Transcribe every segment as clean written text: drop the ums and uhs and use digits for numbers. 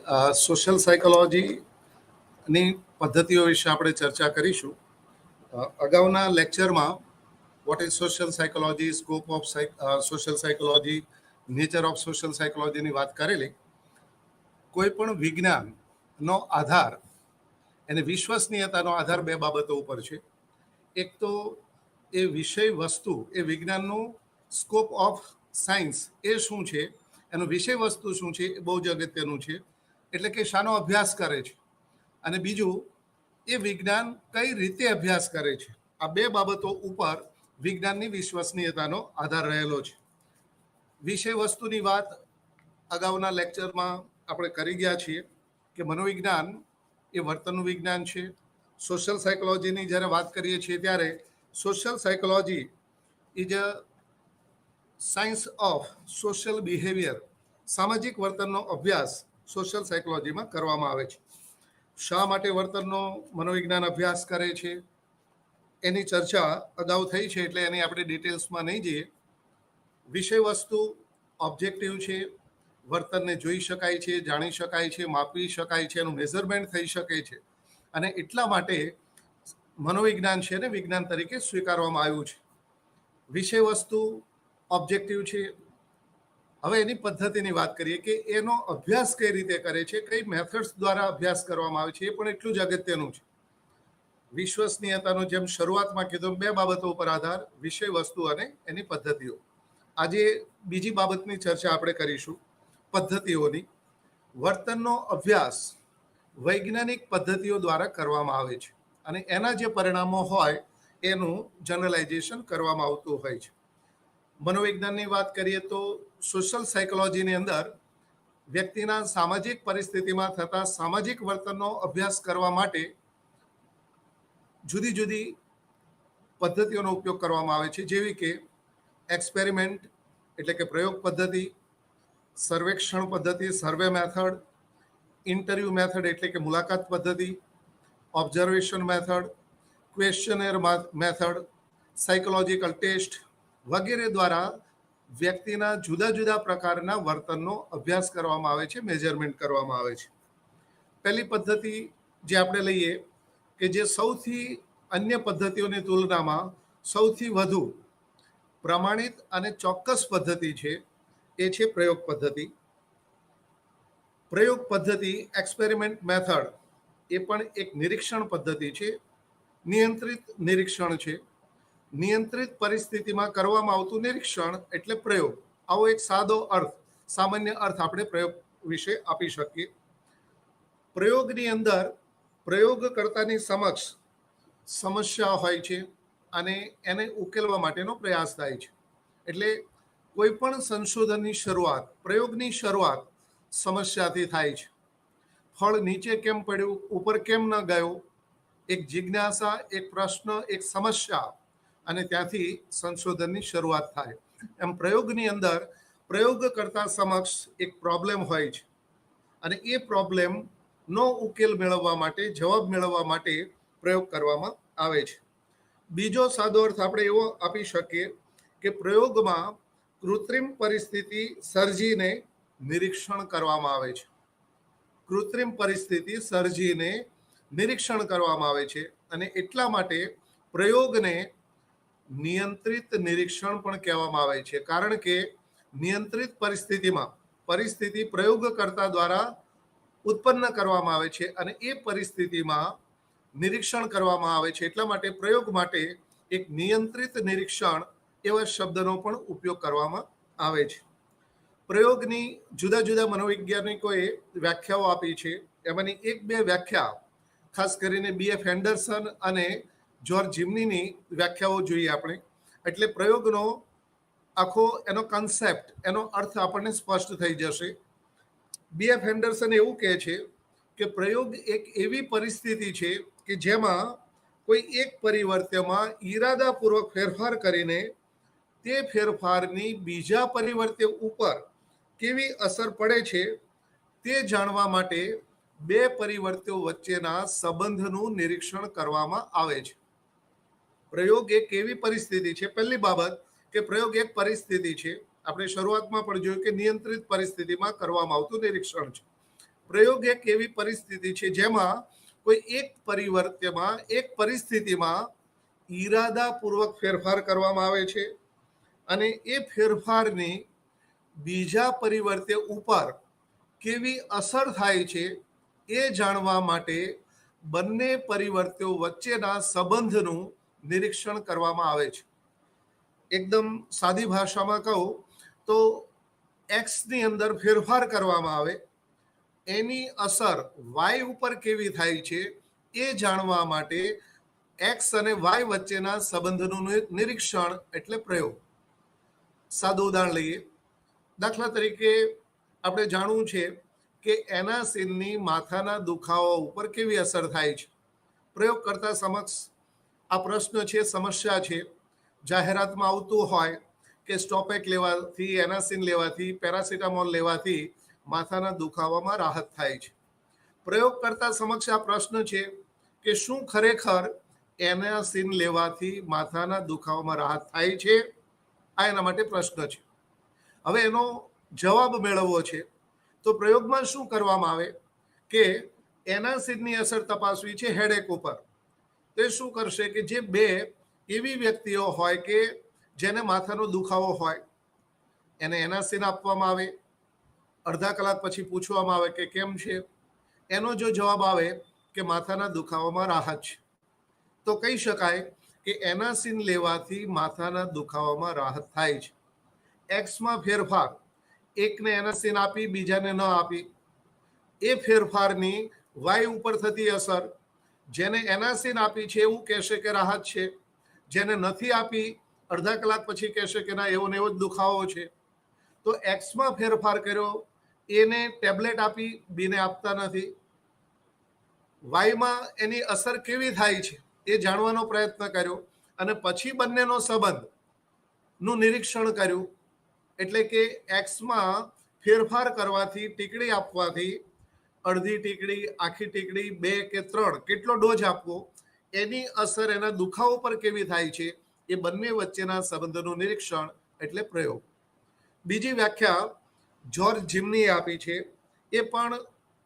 Social સાયકોલોજીની પદ્ધતિઓ વિશે આપણે ચર્ચા કરીશું. અગાઉના લેક્ચરમાં what is social psychology, scope of social psychology, nature of social સાયકોલોજીની વાત કરેલી. કોઈ પણ વિજ્ઞાનનો આધાર અને વિશ્વસનીયતાનો આધાર બે બાબતો ઉપર છે. એક તો એ વિષય વસ્તુ, એ વિજ્ઞાનનું સ્કોપ ઓફ સાયન્સ એ શું છે, એનું વિષય વસ્તુ શું છે, એ બહુ જ અગત્યનું છે. એટલે કે શાનો અભ્યાસ કરે છે, અને બીજું એ વિજ્ઞાન કઈ રીતે અભ્યાસ કરે છે. આ બે બાબતો ઉપર વિજ્ઞાનની વિશ્વસનીયતાનો આધાર રહેલો છે. વિષય વસ્તુની વાત અગાઉના લેક્ચરમાં આપણે કરી ગયા છીએ કે મનોવિજ્ઞાન એ વર્તનનું વિજ્ઞાન છે. સોશિયલ સાયકોલોજીની જ્યારે વાત કરીએ છીએ ત્યારે social psychology is a science of social behaviour. સામાજિક વર્તનનો અભ્યાસ સોશિયલ સાયકોલોજીમાં કરવામાં આવે છે. શા માટે વર્તનનો મનોવિજ્ઞાન અભ્યાસ કરે છે એની ચર્ચા અગાઉ થઈ છે, એટલે એની આપણે ડિટેલ્સમાં નહીં જઈએ. વિષય વસ્તુ ઓબ્જેક્ટિવ છે, વર્તનને જોઈ શકાય છે, જાણી શકાય છે, માપી શકાય છે, એનું મેઝરમેન્ટ થઈ શકે છે, અને એટલા માટે મનોવિજ્ઞાન છે ને વિજ્ઞાન તરીકે સ્વીકારવામાં આવ્યું છે. વિષય વસ્તુ ઓબ્જેક્ટિવ છે. હવે એની પદ્ધતિની વાત કરીએ કે એનો અભ્યાસ કઈ રીતે કરે છે, કઈ મેથડ્સ દ્વારા અભ્યાસ કરવામાં આવે છે, એ પણ એટલું જ અગત્યનું છે. વિશ્વસનીયતાનો જેમ શરૂઆતમાં કીધું, બે બાબતો ઉપર આધાર, વિષય વસ્તુ અને એની પદ્ધતિઓ. આજે બીજી બાબતની ચર્ચા આપણે કરીશું, પદ્ધતિઓની. વર્તનનો અભ્યાસ વૈજ્ઞાનિક પદ્ધતિઓ દ્વારા કરવામાં આવે છે, અને એના જે પરિણામો હોય એનું જનરલાઇઝેશન કરવામાં આવતું હોય છે. મનોવિજ્ઞાનની વાત કરીએ તો સોશિયલ સાયકોલોજીની અંદર વ્યક્તિના સામાજિક પરિસ્થિતિમાં થતા સામાજિક વર્તનનો અભ્યાસ કરવા માટે જુદી જુદી પદ્ધતિઓનો ઉપયોગ કરવામાં આવે છે, જેવી કે એક્સપેરિમેન્ટ એટલે કે પ્રયોગ પદ્ધતિ, સર્વેક્ષણ પદ્ધતિ સર્વે મેથડ, ઇન્ટરવ્યુ મેથડ એટલે કે મુલાકાત પદ્ધતિ, observation method, questionnaire method, psychological test વગેરે દ્વારા વ્યક્તિના જુદા જુદા પ્રકારના વર્તનનો અભ્યાસ કરવામાં આવે છે, મેજરમેન્ટ કરવામાં આવે છે. પહેલી પદ્ધતિ જે આપણે લઈએ કે જે સૌથી અન્ય પદ્ધતિઓની તુલનામાં સૌથી વધુ પ્રમાણિત અને ચોક્કસ પદ્ધતિ છે, એ છે પ્રયોગ પદ્ધતિ. પ્રયોગ પદ્ધતિ એક્સપેરિમેન્ટ મેથડ એ પણ એક નિરીક્ષણ પદ્ધતિ છે, નિયંત્રિત નિરીક્ષણ છે. નિયંત્રિત પરિસ્થિતિમાં કરવામાં આવતું નિરીક્ષણ એટલે પ્રયોગ. આવો એક સાદો અર્થ, સામાન્ય અર્થ આપણે પ્રયોગ વિશે આપી શકીએ. પ્રયોગની અંદર પ્રયોગકર્તાની સમક્ષ સમસ્યા હોય છે અને એને ઉકેલવા માટેનો પ્રયાસ થાય છે. એટલે કોઈ પણ સંશોધનની શરૂઆત, પ્રયોગની શરૂઆત સમસ્યાથી થાય છે. ફળ નીચે કેમ પડ્યું, ઉપર કેમ ન ગયો, એક જિજ્ઞાસા, એક પ્રશ્ન, એક સમસ્યા, અને ત્યાંથી સંશોધનની શરૂઆત થાય. એમ પ્રયોગની અંદર પ્રયોગકર્તા સમક્ષ એક પ્રોબ્લેમ હોય છે, અને એ પ્રોબ્લેમનો ઉકેલ મેળવવા માટે, જવાબ મેળવવા માટે પ્રયોગ કરવામાં આવે છે. બીજો સાદો અર્થ આપણે એવો આપી શકીએ કે પ્રયોગમાં કૃત્રિમ પરિસ્થિતિ સર્જીને નિરીક્ષણ કરવામાં આવે છે. કૃત્રિમ પરિસ્થિતિ સર્જીને નિરીક્ષણ કરવામાં આવે છે, અને એટલા માટે પ્રયોગને નિયંત્રિત નિરીક્ષણ પણ કહેવામાં આવે છે. કારણ કે નિયંત્રિત પરિસ્થિતિમાં પરિસ્થિતિ પ્રયોગકર્તા દ્વારા ઉત્પન્ન કરવામાં આવે છે, અને એ પરિસ્થિતિમાં નિરીક્ષણ કરવામાં આવે છે. એટલા માટે પ્રયોગ માટે એક નિયંત્રિત નિરીક્ષણ એવા શબ્દનો પણ ઉપયોગ કરવામાં આવે છે. પ્રયોગની જુદા જુદા મનોવૈજ્ઞાનિકોએ વ્યાખ્યાઓ આપી છે. એમાંની એક બે વ્યાખ્યા ખાસ કરીને BF હેન્ડરસન અને જ્યોર્જ જીમનીની વ્યાખ્યાઓ જોઈએ આપણે, એટલે પ્રયોગનો આખો એનો કન્સેપ્ટ, એનો અર્થ આપણને સ્પષ્ટ થઈ જશે. BF હેન્ડરસન એવું કહે છે કે પ્રયોગ એક એવી પરિસ્થિતિ છે કે જેમાં કોઈ એક પરિવર્ત્યમાં ઈરાદાપૂર્વક ફેરફાર કરીને તે ફેરફારની બીજા પરિવર્ત્ય ઉપર કેવી અસર પડે છે તે જાણવા માટે બે પરિવર્ત્યો વચ્ચેના સંબંધનું નિરીક્ષણ કરવામાં આવે છે. પ્રયોગ એક એવી પરિસ્થિતિ છે, પહેલી બાબત કે પ્રયોગ એક પરિસ્થિતિ છે. આપણે શરૂઆતમાં પણ જોયું કે નિયંત્રિત પરિસ્થિતિમાં કરવામાં આવતું નિરીક્ષણ છે. પ્રયોગ એક એવી પરિસ્થિતિ છે જેમાં કોઈ એક પરિસ્થિતિમાં ઈરાદાપૂર્વક ફેરફાર કરવામાં આવે છે અને એ ફેરફારની બીજા પરિવર્તે ઉપર કેવી અસર થાય છે એ જાણવા માટે બંને પરિવર્તિઓ વચ્ચેના સંબંધનું નિરીક્ષણ કરવામાં આવે છે. એકદમ સાદી ભાષામાં કહું તો એક્સની અંદર ફેરફાર કરવામાં આવે, એની અસર વાય ઉપર કેવી થાય છે એ જાણવા માટે એક્સ અને વાય વચ્ચેના સંબંધનું નિરીક્ષણ એટલે પ્રયોગ. સાદું ઉદાહરણ લઈએ. દાખલા તરીકે આપણે જાણવું છે કે એનાસિનની માથાના દુખાવા ઉપર કેવી અસર થાય છે. પ્રયોગકર્તા સમક્ષ આ પ્રશ્ન છે, સમસ્યા છે. જાહેરાતમાં આવતું હોય કે સ્ટોપેક લેવાથી, એનાસિન લેવાથી, પેરાસિટામોલ લેવાથી માથાના દુખાવામાં રાહત થાય છે. પ્રયોગકર્તા સમક્ષ આ પ્રશ્ન છે કે શું ખરેખર એનાસિન લેવાથી માથાના દુખાવામાં રાહત થાય છે? આ એના માટે પ્રશ્ન છે. હવે એનો જવાબ મેળવવો છે તો પ્રયોગમાં શું કરવામાં આવે કે એનાસિનની અસર તપાસવી છે હેડેક ઉપર. તે શું કરશે કે જે બે એવી વ્યક્તિઓ હોય કે જેને માથાનો દુખાવો હોય, એને એનાસિન આપવામાં આવે. અડધા કલાક પછી પૂછવામાં આવે કે કેમ છે. એનો જો જવાબ આવે કે માથાના દુખાવામાં રાહત છે, તો કહી શકાય કે એનાસિન લેવાથી માથાના દુખાવામાં રાહત થાય છે. એક્સમાં ફેરફાર, એકને એનાસિન આપી બીજાને ન આપી, એ ફેરફારની વાય ઉપર થતી અસર, જેને એનાસિન આપી છે એવું કહેશે કે રાહત છે, જેને નથી આપી અડધા કલાક પછી કહેશે કે ના એવો ને એવો જ દુખાવો છે. તો એક્સમાં ફેરફાર કર્યો, એને ટેબ્લેટ આપી બીને આપતા નથી. વાયમાં એની અસર કેવી થાય છે એ જાણવાનો પ્રયત્ન કર્યો અને પછી બંનેનો સંબંધનું નિરીક્ષણ કર્યું. એટલે કે એક્સમાં ફેરફાર કરવાથી, ટીકડી આપવાથી, અડધી ટીકડી, આખી ટીકડી, 2 કે 3 કેટલો ડોઝ આપવો, એની અસર એના દુખાવો પર કેવી થાય છે, એ બંને વચ્ચેના સંબંધનું નિરીક્ષણ એટલે પ્રયોગ. બીજી વ્યાખ્યા જ્યોર્જ જીમનીએ આપી છે, એ પણ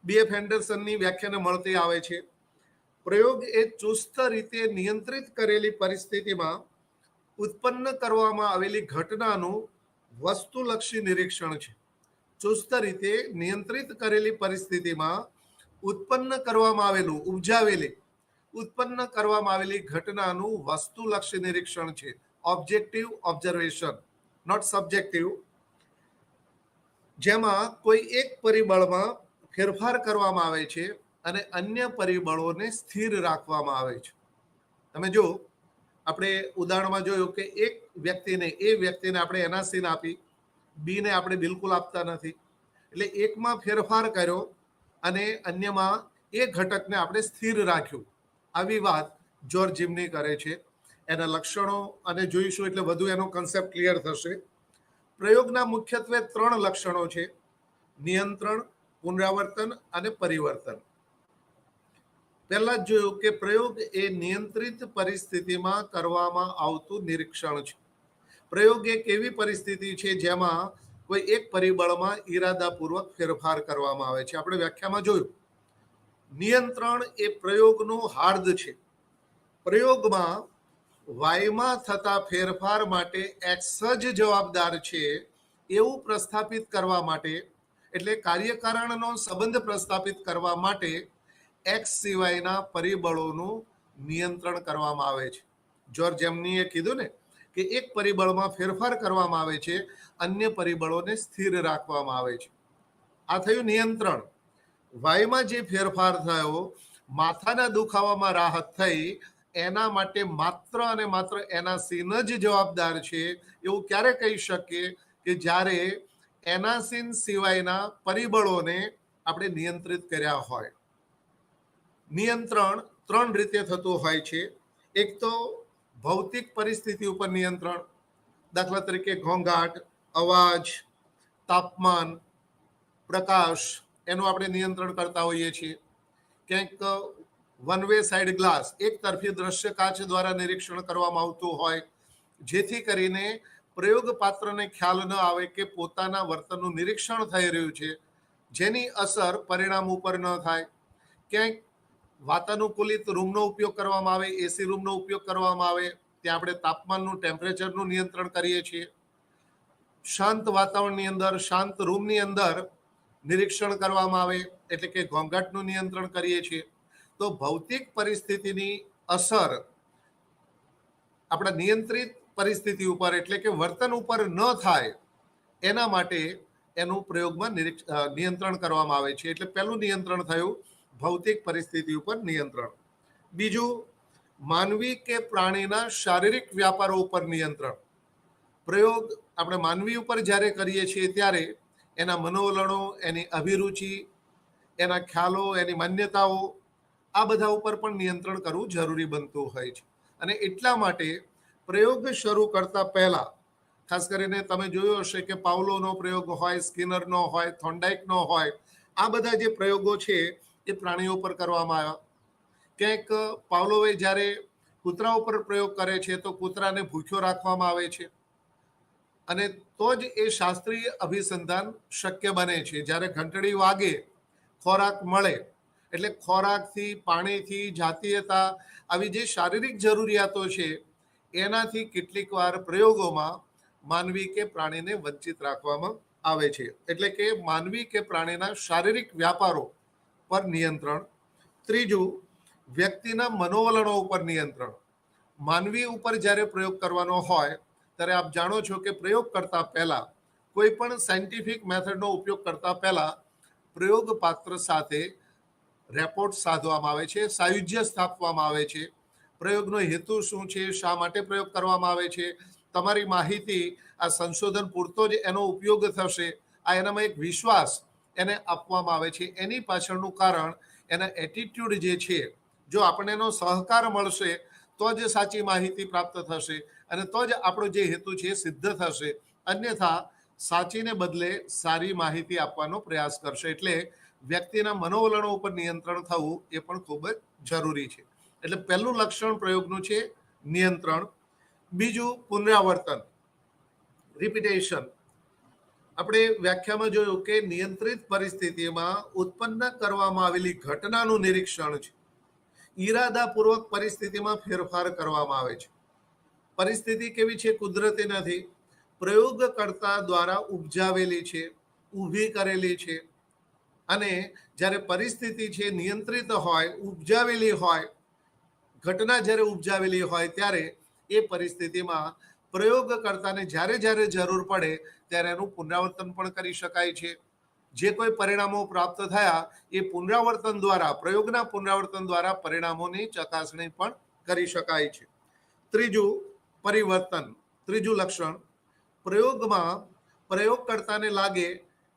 BF એન્ડરસનની વ્યાખ્યાને મળતી આવે છે. પ્રયોગ એ ચુસ્ત રીતે નિયંત્રિત કરેલી પરિસ્થિતિમાં ઉત્પન્ન કરવામાં આવેલી ઘટનાનું વસ્તુલક્ષી નિરીક્ષણ છે. ચુસ્ત રીતે નિયંત્રિત કરેલી પરિસ્થિતિમાં ઉત્પન્ન કરવામાં આવેલી ઘટનાનું વસ્તુલક્ષી નિરીક્ષણ છે. Objective observation, not subjective. જેમાં કોઈ એક પરિબળમાં ફેરફાર કરવામાં આવે છે અને અન્ય પરિબળોને સ્થિર રાખવામાં આવે છે. તમે જો આપણે ઉદાહરણમાં જોયું કે એક વ્યક્તિને આપણે એનાસિન આપી, બીને આપણે બિલકુલ આપતા નથી. એટલે એકમાં ફેરફાર કર્યો અને અન્યમાં એ ઘટકને આપણે સ્થિર રાખ્યું. આવી વાત જ્યોર્જ જીમની કરે છે. એના લક્ષણો અને જોઈશું એટલે વધુ એનો કન્સેપ્ટ ક્લિયર થશે. પ્રયોગના મુખ્યત્વે 3 લક્ષણો છે: નિયંત્રણ, પુનરાવર્તન અને પરિવર્તન. પહેલા જ જોયું કે પ્રયોગ એ નિયંત્રિત પરિસ્થિતિમાં કરવામાં આવતું નિરીક્ષણ છે. પ્રયોગ એક એવી પરિસ્થિતિ છે જેમાં કોઈ એક પરિબળમાં ઈરાદાપૂર્વક ફેરફાર કરવામાં આવે છે. આપણે વ્યાખ્યામાં જોયું. નિયંત્રણ એ પ્રયોગનું હાર્દ છે. પ્રયોગમાં વાયમાં થતા ફેરફાર માટે એક્સ જ જવાબદાર છે એવું પ્રસ્થાપિત કરવા માટે, એટલે કાર્યકારણનો સંબંધ પ્રસ્થાપિત કરવા માટે એક્સ સિવાયના પરિબળોનું નિયંત્રણ કરવામાં આવે છે. જ્યોર્જ જીમનીએ કીધું ને કે એક પરિબળમાં ફેરફાર કરવામાં આવે છે, અન્ય પરિબળોને સ્થિર રાખવામાં આવે છે. આ થયું નિયંત્રણ. વાયમાં જે ફેરફાર થયો, માથાના દુખાવામાં રાહત થઈ, એના માટે માત્ર અને માત્ર એનાસિન જ જવાબદાર છે એવું ક્યારે કહી શકીએ કે જ્યારે એનાસિન સિવાયના પરિબળોને આપણે નિયંત્રિત કર્યા હોય. નિયંત્રણ 3 રીતે થતું હોય છે. એક તો ભૌતિક પરિસ્થિતિ ઉપર નિયંત્રણ, દાખલા તરીકે ઘોંઘાટ, અવાજ, તાપમાન, પ્રકાશ, એનું આપણે નિયંત્રણ કરતા હોઈએ છીએ. ક્યાંક વન વે સાઇડ ગ્લાસ, એક તરફી દ્રશ્ય કાચ દ્વારા નિરીક્ષણ કરવામાં આવતું હોય, જેથી કરીને પ્રયોગ પાત્રને ખ્યાલ ન આવે કે પોતાના વર્તનનું નિરીક્ષણ થઈ રહ્યું છે. જેની અસર પરિણામ ઉપર ન થાય. ક્યાંક વાતાનુકૂલિત રૂમનો ઉપયોગ કરવામાં આવે, એસી રૂમનો ઉપયોગ કરવામાં આવે, ત્યાં આપણે તાપમાનનું, ટેમ્પરેચરનું નિયંત્રણ કરીએ છીએ. શાંત વાતાવરણની અંદર, શાંત રૂમની અંદર નિરીક્ષણ કરવામાં આવે, એટલે કે ઘોંઘાટનું નિયંત્રણ કરીએ છીએ. તો ભૌતિક પરિસ્થિતિની અસર આપણા નિયંત્રિત પરિસ્થિતિ ઉપર, એટલે કે વર્તન ઉપર ન થાય એના માટે એનું પ્રયોગમાં નિયંત્રણ કરવામાં આવે છે. એટલે પહેલું નિયંત્રણ થયું ભૌતિક પરિસ્થિતિ ઉપર નિયંત્રણ. બીજું, માનવી કે પ્રાણીના શારીરિક વ્યાપારો ઉપર નિયંત્રણ. પ્રયોગ આપણે માનવી ઉપર જ્યારે કરીએ છીએ ત્યારે એના મનોવલણો, એની અભિરુચિ, એના ખ્યાલો, એની માન્યતાઓ, આ બધા ઉપર પણ નિયંત્રણ કરવું જરૂરી બનતું હોય છે. અને એટલા માટે પ્રયોગ શરૂ કરતા પહેલા, ખાસ કરીને તમે જોયું હશે કે પાવલોનો પ્રયોગ હોય, સ્કિનરનો હોય, થોન્ડાઇકનો હોય, આ બધા જે પ્રયોગો છે એ પ્રાણીઓ પર કરવામાં આવ્યા. ક્યાંક પાવલોવે જ્યારે કૂતરા ઉપર પ્રયોગ કરે છે તો કૂતરાને ભૂખ્યો રાખવામાં આવે છે, અને તો જ એ શાસ્ત્રીય અભિસંધાન શક્ય બને છે. જ્યારે ઘંટડી વાગે, ખોરાક મળે, એટલે ખોરાકથી, પાણીથી, જાતીયતા, આવી જે શારીરિક જરૂરિયાતો છે એનાથી કેટલીક વાર પ્રયોગોમાં માનવી કે પ્રાણીને વંચિત રાખવામાં આવે છે. એટલે કે માનવી કે પ્રાણીના શારીરિક વ્યાપારો પર નિયંત્રણ. ત્રીજું, વ્યક્તિના મનોવલણો ઉપર નિયંત્રણ. માનવી ઉપર જ્યારે પ્રયોગ કરવાનો હોય ત્યારે આપ જાણો છો કે પ્રયોગ કરતા પહેલા, કોઈ પણ સાયન્ટિફિક મેથડનો ઉપયોગ કરતા પહેલા પ્રયોગ પાત્ર સાથે રેપોર્ટ સાધવામાં આવે છે, સાયુજ્ય સ્થાપવામાં આવે છે. પ્રયોગનો હેતુ શું છે, શા માટે પ્રયોગ કરવામાં આવે છે, તમારી માહિતી, આ સંશોધન પૂરતો જ એનો ઉપયોગ થશે, આ એનામાં એક વિશ્વાસ એને આપવામાં આવે છે. એની પાછળનું કારણ એના એટીટ્યુડ જે છે, જો આપણને એનો સહકાર મળશે તો જ સાચી માહિતી પ્રાપ્ત થશે, અને તો જ આપણો જે હેતુ છે એ સિદ્ધ થશે. અન્યથા સાચીને બદલે સારી માહિતી આપવાનો પ્રયાસ કરશે. એટલે વ્યક્તિના મનોવલણો ઉપર નિયંત્રણ થવું એ પણ ખૂબ જ જરૂરી છે. એટલે પહેલું લક્ષણ પ્રયોગનું છે નિયંત્રણ. બીજું, પુનરાવર્તન, રિપીટેશન. આપણે વ્યાખ્યામાં જોયું કે નિયંત્રિત પરિસ્થિતિમાં ઉત્પન્ન કરવામાં આવેલી ઘટનાનું નિરીક્ષણ છે. ઈરાદાપૂર્વક પરિસ્થિતિમાં ફેરફાર કરવામાં આવે છે. પરિસ્થિતિ કેવી છે? કુદરતી નથી, પ્રયોગકર્તા દ્વારા ઉપજાવેલી છે, ઊભી કરેલી છે. અને જ્યારે પરિસ્થિતિ છે નિયંત્રિત હોય, ઉપજાવેલી હોય, ઘટના જ્યારે ઉપજાવેલી હોય ત્યારે એ પરિસ્થિતિમાં પ્રયોગકર્તાને જ્યારે જ્યારે જરૂર પડે ત્યારે એનું પુનરાવર્તન પણ કરી શકાય છે. જે કોઈ પરિણામો પ્રાપ્ત થયા એ પુનરાવર્તન દ્વારા, પ્રયોગના પુનરાવર્તન દ્વારા પરિણામોની ચકાસણી પણ કરી શકાય છે. ત્રીજું, પરિવર્તન. ત્રીજું લક્ષણ, પ્રયોગમાં પ્રયોગકર્તાને લાગે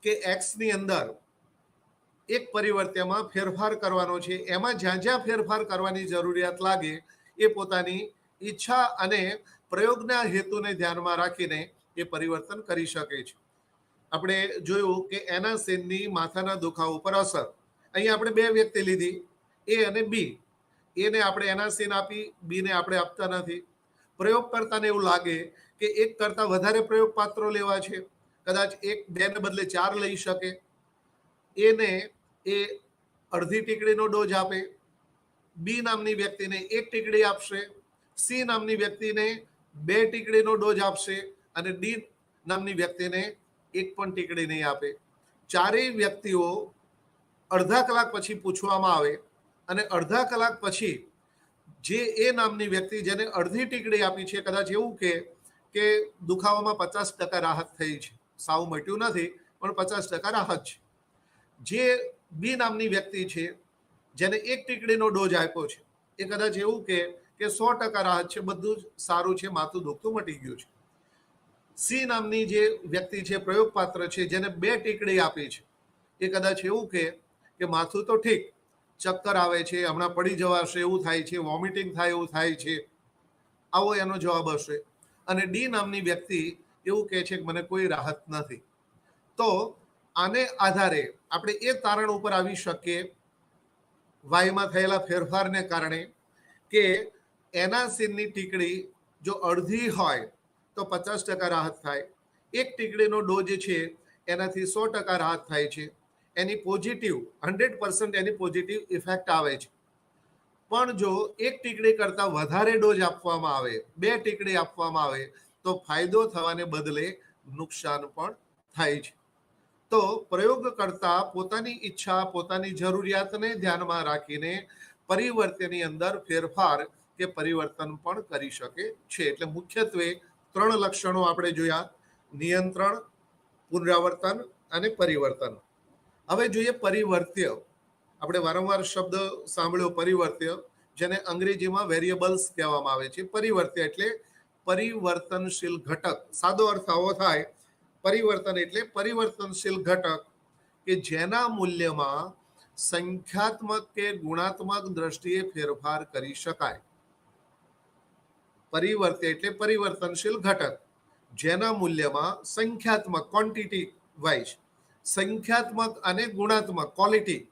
કે એક્સની અંદર એક પરિવર્તનમાં ફેરફાર કરવાનો છે, એમાં જ્યાં જ્યાં ફેરફાર કરવાની જરૂરિયાત લાગે એ પોતાની ઈચ્છા અને પ્રયોગના હેતુને ધ્યાનમાં રાખીને એ પરિવર્તન કરી શકે છે. આપણે જોયું કે એનાસિનની માથાના દુખાવા ઉપર અસર. અહીંયા આપણે બે વ્યક્તિ લીધી, એ અને બી. એને આપણે એનાસિન આપી, બીને આપણે આપતા નથી. પ્રયોગકર્તાને એવું લાગે કે એક કરતાં વધારે પ્રયોગ પાત્રો લેવા છે, કદાચ એક, બે ને બદલે 4 લઈ શકે. એને એ અડધી ટીકડીનો ડોઝ આપે, બી નામની વ્યક્તિને 1 ટીકડી આપશે, સી નામની વ્યક્તિને 2 ટીકડીનો ડોઝ આપશે, અને ડી નામની વ્યક્તિને 1 પણ ટીકડી નહીં આપે. ચારેય વ્યક્તિઓ અડધા કલાક પછી પૂછવામાં આવે, અને અડધા કલાક પછી જે એ નામની વ્યક્તિ જેને અડધી ટીકડી આપી છે, કદાચ એવું કે દુખાવામાં 50% રાહત થઈ છે, સાવ મટ્યું નથી પણ 50% રાહત છે. જે બી નામની વ્યક્તિ છે જેને 1 ટીકડીનો ડોઝ આપ્યો છે, એ કદાચ એવું કે 100% રાહત છે, બધું જ સારું છે, માથું દુખતું મટી ગયું છે. સી નામની જે વ્યક્તિ છે, પ્રયોગપાત્ર છે, જેને 2 ટીકડી આપી છે, એ કદાચ એવું કે માથું તો ઠીક, ચક્કર આવે છે, હમણાં પડી જવાશે એવું થાય છે, વોમિટિંગ થાય એવું થાય છે, આવો એનો જવાબ હશે. અને ડી નામની વ્યક્તિ એવું કહે છે કે મને કોઈ રાહત નથી. તો આને આધારે આપણે એ તારણ ઉપર આવી શકીએ વાયુમાં થયેલા ફેરફારને કારણે કે એનાસિનની ટીકડી જો અડધી હોય તો 50% રાહત થાય, 1 ટીકડીનો ડોઝ છે એનાથી 100% રાહત થાય છે. એની પોઝિટિવ 100% એની પોઝિટિવ ઇફેક્ટ આવે છે. પણ જો એક ટીકડી કરતાં વધારે ડોઝ આપવામાં આવે, 2 ટીકડી આપવામાં આવે, તો ફાયદો થવાને બદલે નુકસાન પણ થાય છે. તો પ્રયોગકર્તા પોતાની ઈચ્છા, પોતાની જરૂરિયાતને ધ્યાનમાં રાખીને પરિવર્તનની અંદર ફેરફાર કે પરિવર્તન પણ કરી શકે છે. એટલે મુખ્યત્વે 3 લક્ષણો આપણે જોયા: નિયંત્રણ, પુનરાવર્તન અને પરિવર્તન. હવે જોઈએ પરિવર્ત્ય. આપણે વારંવાર શબ્દ સાંભળ્યો પરિવર્ત્ય, જેને અંગ્રેજીમાં વેરિયેબલ્સ કહેવામાં આવે છે. પરિવર્ત્ય એટલે પરિવર્તનશીલ ઘટક. સાદો અર્થ આવો થાય: પરિવર્તન એટલે પરિવર્તનશીલ ઘટક કે જેના મૂલ્યમાં સંખ્યાત્મક કે ગુણાત્મક દ્રષ્ટિએ ફેરફાર કરી શકાય. પરિવર્ત્ય એટલે પરિવર્તનશીલ ઘટક જેના મૂલ્યમાં સંખ્યાત્મક, ક્વોન્ટિટી વાઇઝ, સંખ્યાત્મક અને ગુણાત્મક, ક્વોલિટી,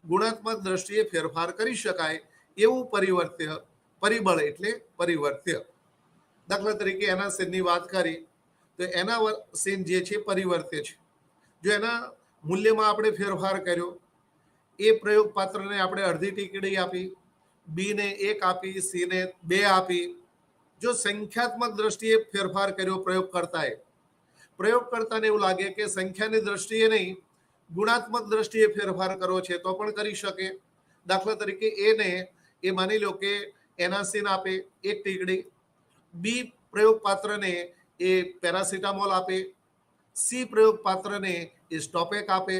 ગુણાત્મક દ્રષ્ટિએ ફેરફાર કરી શકાય એવું પરિવર્ત્ય, પરિબળ એટલે પરિવર્ત્ય. દાખલા તરીકે એના સીનની વાત કરી તો એના સીન જે છે પરિવર્ત્ય છે. જો એના મૂલ્યમાં આપણે ફેરફાર કર્યો, એ પ્રયોગ પાત્રને આપણે અડધી ટીકડી આપી, બીને 1 આપી, સીને 2 આપી. જો સંખ્યાત્મક દ્રષ્ટિએ ફેરફાર કર્યો પ્રયોગકર્તાને એવું લાગે કે સંખ્યાની દ્રષ્ટિએ નહીં, ગુણાત્મક દ્રષ્ટિએ ફેરફાર કરવો છે તો પણ કરી શકે. દાખલા તરીકે એ માની લો કે એનાસિન આપે 1 ટીકડી, બી પ્રયોગ પાત્રને એ પેરાસિટામોલ આપે, સી પ્રયોગ પાત્રને એ સ્ટોપેક આપે,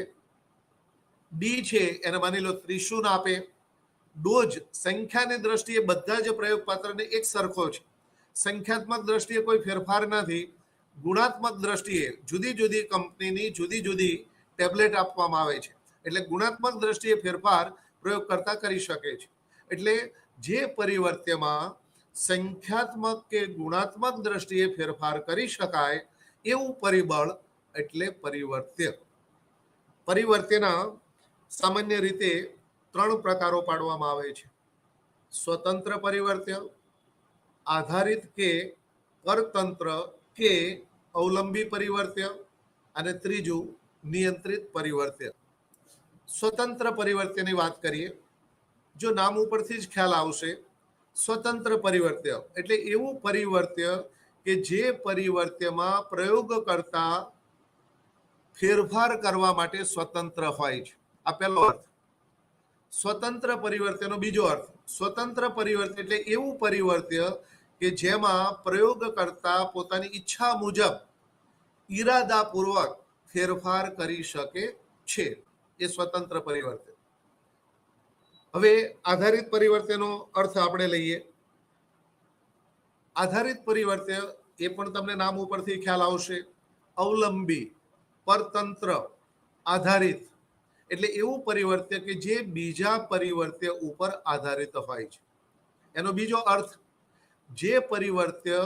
ડી છે એને માની લો ત્રિશુન આપે. ડોઝ સંખ્યાની દ્રષ્ટિએ બધા જ પ્રયોગ પાત્રને એક સરખો છે. સંખ્યાત્મક દ્રષ્ટિએ કોઈ ફેરફાર નથી. ગુણાત્મક દ્રષ્ટિએ જુદી જુદી કંપનીની જુદી જુદી ટેબ્લેટ આપવામાં આવે છે, એટલે ગુણાત્મક દ્રષ્ટિએ ફેરફાર પ્રયોગકર્તા કરી શકે છે. એટલે જે પરિવર્ત્યમાં સંખ્યાત્મક કે ગુણાત્મક દ્રષ્ટિએ ફેરફાર કરી શકાય એવું પરિબળ એટલે પરિવર્ત્ય. પરિવર્ત્યના સામાન્ય રીતે 3 પ્રકારો પાડવામાં આવે છે: સ્વતંત્ર પરિવર્ત્ય, આધારિત કે પરતંત્ર કે અવલંબી પરિવર્ત્ય, અને ત્રીજું નિયંત્રિત પરિવર્ત્ય. સ્વતંત્ર પરિવર્ત્યની વાત કરીએ, જો નામ ઉપરથી જ ખ્યાલ આવશે, સ્વતંત્ર પરિવર્ત્ય એટલે એવું પરિવર્ત્ય કે જે પરિવર્ત્યમાં પ્રયોગકર્તા ફેરફાર કરવા માટે સ્વતંત્ર હોય છે. આ પહેલો અર્થ. સ્વતંત્ર પરિવર્ત્યનો બીજો અર્થ, સ્વતંત્ર પરિવર્ત્ય એટલે એવું પરિવર્ત્ય કે જેમાં પ્રયોગકર્તા પોતાની ઈચ્છા મુજબ ઈરાદાપૂર્વક ફેરફાર કરી શકે છે. એ સ્વતંત્ર પરિવર્ત્ય. હવે આધારિત પરિવર્ત્યનો અર્થ આપણે લઈએ. આધારિત પરિવર્ત્ય એ પણ તમને નામ ઉપરથી ખ્યાલ આવશે. અવલંબી, પરતંત્ર, આધારિત એટલે એવું પરિવર્ત્ય કે જે બીજા પરિવર્ત્ય ઉપર આધારિત હોય છે. એનો બીજો અર્થ, જે પરિવર્ત્ય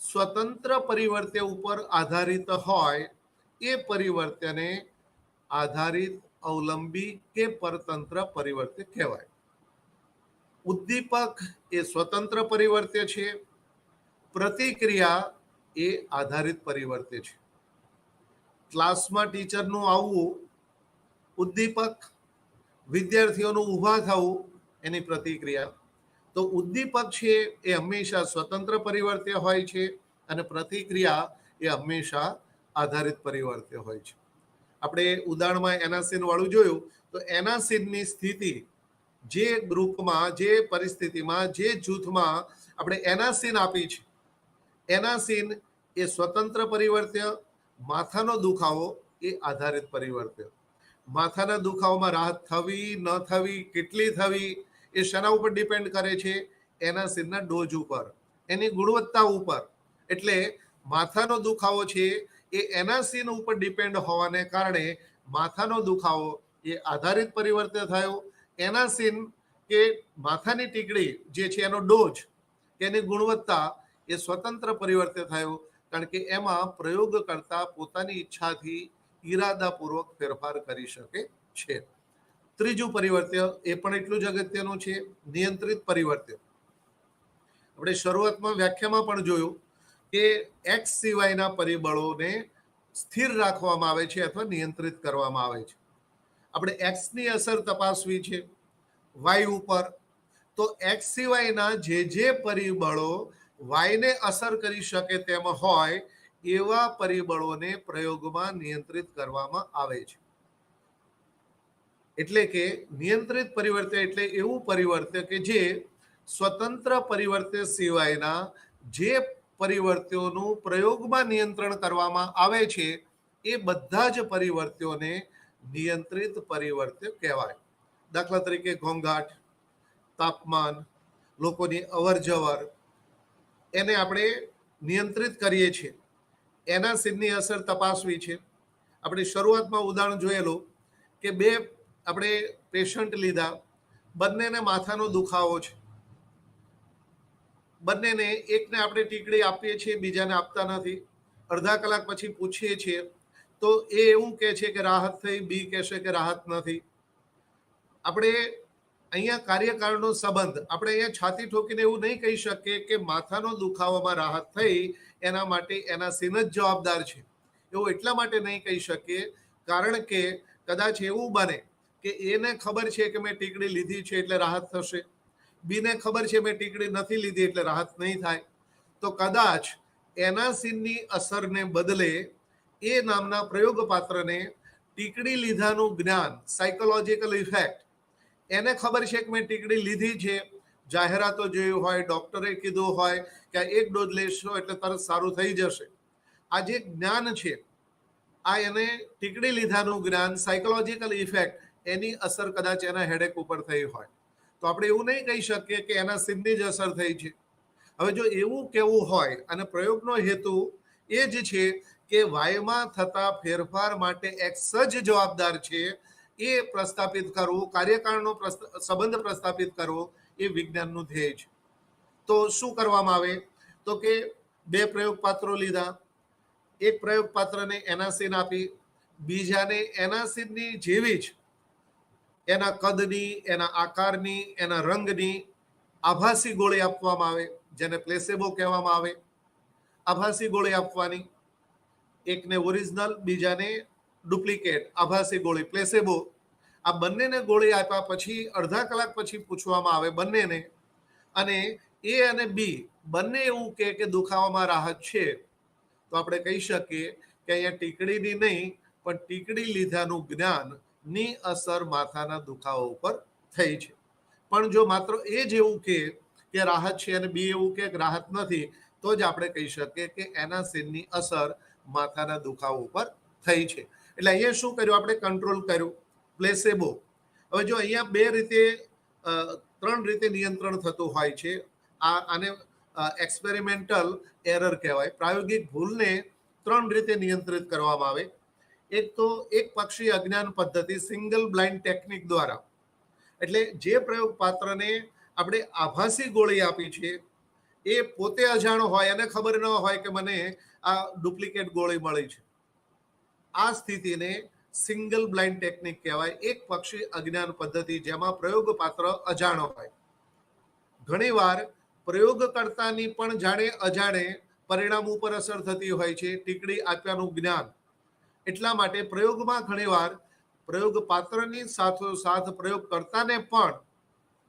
સ્વતંત્ર પરિવર્ત્ય ઉપર આધારિત હોય એ પરિવર્ત્યને આધારિત, અવલંબી કે પરતંત્ર પરિવર્ત્ય કહેવાય. ઉદ્દીપક એ સ્વતંત્ર પરિવર્ત્ય છે, પ્રતિક્રિયા એ આધારિત પરિવર્ત્ય છે. ક્લાસમાં ટીચરનું આવવું ઉદ્દીપક, વિદ્યાર્થીઓનું ઊભા થવું એની પ્રતિક્રિયા. તો ઉદ્દીપક છે એ હંમેશા સ્વતંત્ર પરિવર્ત્ય હોય છે અને પ્રતિક્રિયા એ હંમેશા આધારિત પરિવર્ત્ય હોય છે. આપણે ઉદાહરણમાં એનાસિન વાળું જોયું તો એનાસિનની સ્થિતિ જે ગ્રુપમાં, જે પરિસ્થિતિમાં, જે જૂથમાં આપણે એનાસિન આપી છે, એનાસિન એ સ્વતંત્ર પરિવર્ત્ય, માથાનો દુખાવો એ આધારિત પરિવર્ત્ય. માથાના દુખાવામાં રાહત થવી, ન થવી, કેટલી થવી એ શેના ઉપર ડિપેન્ડ કરે છે? એનાસિનના ડોઝ ઉપર, એની ગુણવત્તા ઉપર. એટલે માથાનો દુખાવો છે એ એનાસિન ઉપર ડિપેન્ડ હોવાને કારણે માથાનો દુખાવો એ આધારિત પરિવર્ત્ય થયો. એનાસિન કે માથાની ટીકડી જે છે એનો ડોઝ, એની ગુણવત્તા એ સ્વતંત્ર પરિવર્ત્ય થયો, કારણ કે એમાં પ્રયોગકર્તા પોતાની ઈચ્છાથી ઈરાદાપૂર્વક ફેરફાર કરી શકે છે. ત્રીજું પરિવર્ત્ય એ પણ એટલું જ અગત્યનું છે, નિયંત્રિત પરિવર્ત્ય. આપણે શરૂઆતમાં વ્યાખ્યામાં પણ જોયું કે X સિવાયના પરિબળોને સ્થિર રાખવામાં આવે છે અથવા નિયંત્રિત કરવામાં આવે છે. આપણે એક્સની અસર તપાસવી છે વાય ઉપર, તો એક્સ સિવાયના જે પરિબળો વાયને અસર કરી શકે તેમ હોય એવા પરિબળોને પ્રયોગમાં નિયંત્રિત કરવામાં આવે છે. એટલે કે નિયંત્રિત પરિવર્તન એટલે એવું પરિવર્તન કે જે સ્વતંત્ર પરિવર્તન સિવાયના જે પરિવર્તનોનું પ્રયોગમાં નિયંત્રણ કરવામાં આવે છે એ બધા જ પરિવર્તનોને નિયંત્રિત પરિવર્તન કહેવાય. દાખલા તરીકે ઘોંઘાટ, તાપમાન, લોકોની અવર જવર, એને આપણે નિયંત્રિત કરીએ છીએ. એના સીનની અસર તપાસવી છે. આપણે શરૂઆતમાં ઉદાહરણ જોયેલું કે બે આપણે પેશન્ટ લીધા, બંનેને માથાનો દુખાવો છે, બંનેને એકને આપણે ટીકડી આપીએ છીએ, બીજાને આપતા નથી. અડધા કલાક પછી પૂછીએ છીએ તો એ એવું કહે છે કે રાહત થઈ, બી કહેશે કે રાહત નથી. આપણે અહીંયા કાર્યકારણનો સંબંધ, આપણે અહીંયા છાતી ઠોકીને એવું નહીં કહી શકીએ કે માથાનો દુખાવામાં રાહત થઈ એના માટે એના સીન જ જવાબદાર છે. એવું એટલા માટે નહીં કહી શકીએ કારણ કે કદાચ એવું બને કે એને ખબર છે કે મેં ટીકડી લીધી છે એટલે રાહત થશે, બીને ખબર છે મેં ટીકડી નથી લીધી એટલે રાહત નહીં થાય. તો કદાચ એના સીનની અસરને બદલે એ નામના પ્રયોગપાત્રને ટીકડી લીધાનું જ્ઞાન, સાયકોલોજીકલ ઇફેક્ટ, એને ખબર છે કે મેં ટીકડી લીધી છે, જાહેરાતો જોઈ હોય, ડોક્ટરે કીધું હોય કે એક ડોઝ લેશો એટલે તરત સારું થઈ જશે. આ જે જ્ઞાન છે, આ એને ટીકડી લીધાનું જ્ઞાન, સાયકોલોજીકલ ઇફેક્ટ, એની અસર કદાચ એના હેડેક ઉપર થઈ હોય તો આપણે એવું નહીં કહી શકીએ કે એના સીનની જ અસર થઈ છે. હવે જો એવું કેવું હોય અને પ્રયોગનો હેતુ એ જ છે કે વાયમાં થતા ફેરફાર માટે એક્સ જ જવાબદાર છે, એ પ્રસ્થાપિત કરવું, કાર્યકાળનો સંબંધ પ્રસ્થાપિત કરવો એ વિજ્ઞાનનું ધ્યેય છે. તો શું કરવામાં આવે તો કે બે પ્રયોગપાત્રો લીધા, એક પ્રયોગપાત્રને એનાસિન આપી, બીજાને એનાસિનની જેવી જ એના કદની, એના આકારની, એના રંગની આભાસી ગોળી આપવામાં આવે, જેને પ્લેસેબો કહેવામાં આવે. આભાસી ગોળી આપવાની, એકને ઓરિજિનલ, બીજાને ડુપ્લિકેટ, આભાસી ગોળી પ્લેસેબો. આ બંનેને ગોળી આપ્યા પછી અડધા કલાક પછી પૂછવામાં આવે બંનેને, અને એ અને બી બંને એવું કે દુખાવામાં રાહત છે, તો આપણે કહી શકીએ કે અહીંયા ટીકડીની નહીં પણ ટીકડી લીધાનું જ્ઞાન ની અસર માથાના દુખાવા ઉપર થઈ છે. પણ જો માત્ર એ જ એવું કે રાહત છે અને બી એવું કે રાહત નથી, તો જ આપણે કહી શકીએ કે એના સીનની અસર માથાના દુખાવા ઉપર થઈ છે. એટલે અહીંયા શું કર્યું, આપણે કંટ્રોલ કર્યું, પ્લેસેબો. હવે જો અહીંયા બે રીતે, ત્રણ રીતે નિયંત્રણ થતું હોય છે. આને એક્સપેરિમેન્ટલ એરર કહેવાય. પ્રાયોગિક ભૂલને ત્રણ રીતે નિયંત્રિત કરવામાં આવે. એક તો એક પક્ષી અજ્ઞાન પદ્ધતિ, સિંગલ બ્લાઇન્ડ ટેકનિક દ્વારા. એટલે જે પ્રયોગ પાત્રને આપણે આભાસી ગોળી આપી છે એ પોતે અજાણો હોય, એને ખબર ન હોય કે મને આ ડુપ્લિકેટ ગોળી મળી છે. આ સ્થિતિને સિંગલ બ્લાઇન્ડ ટેકનિક કહેવાય, એક પક્ષી અજ્ઞાન પદ્ધતિ, જેમાં પ્રયોગ પાત્ર અજાણો હોય. ઘણીવાર પ્રયોગકર્તાની પણ જાણે અજાણે પરિણામ ઉપર અસર થતી હોય છે ટીકડી આપ્યાનું જ્ઞાન. એટલા માટે પ્રયોગમાં ઘણીવાર પ્રયોગ પાત્રની સાથોસાથ પ્રયોગકર્તાને પણ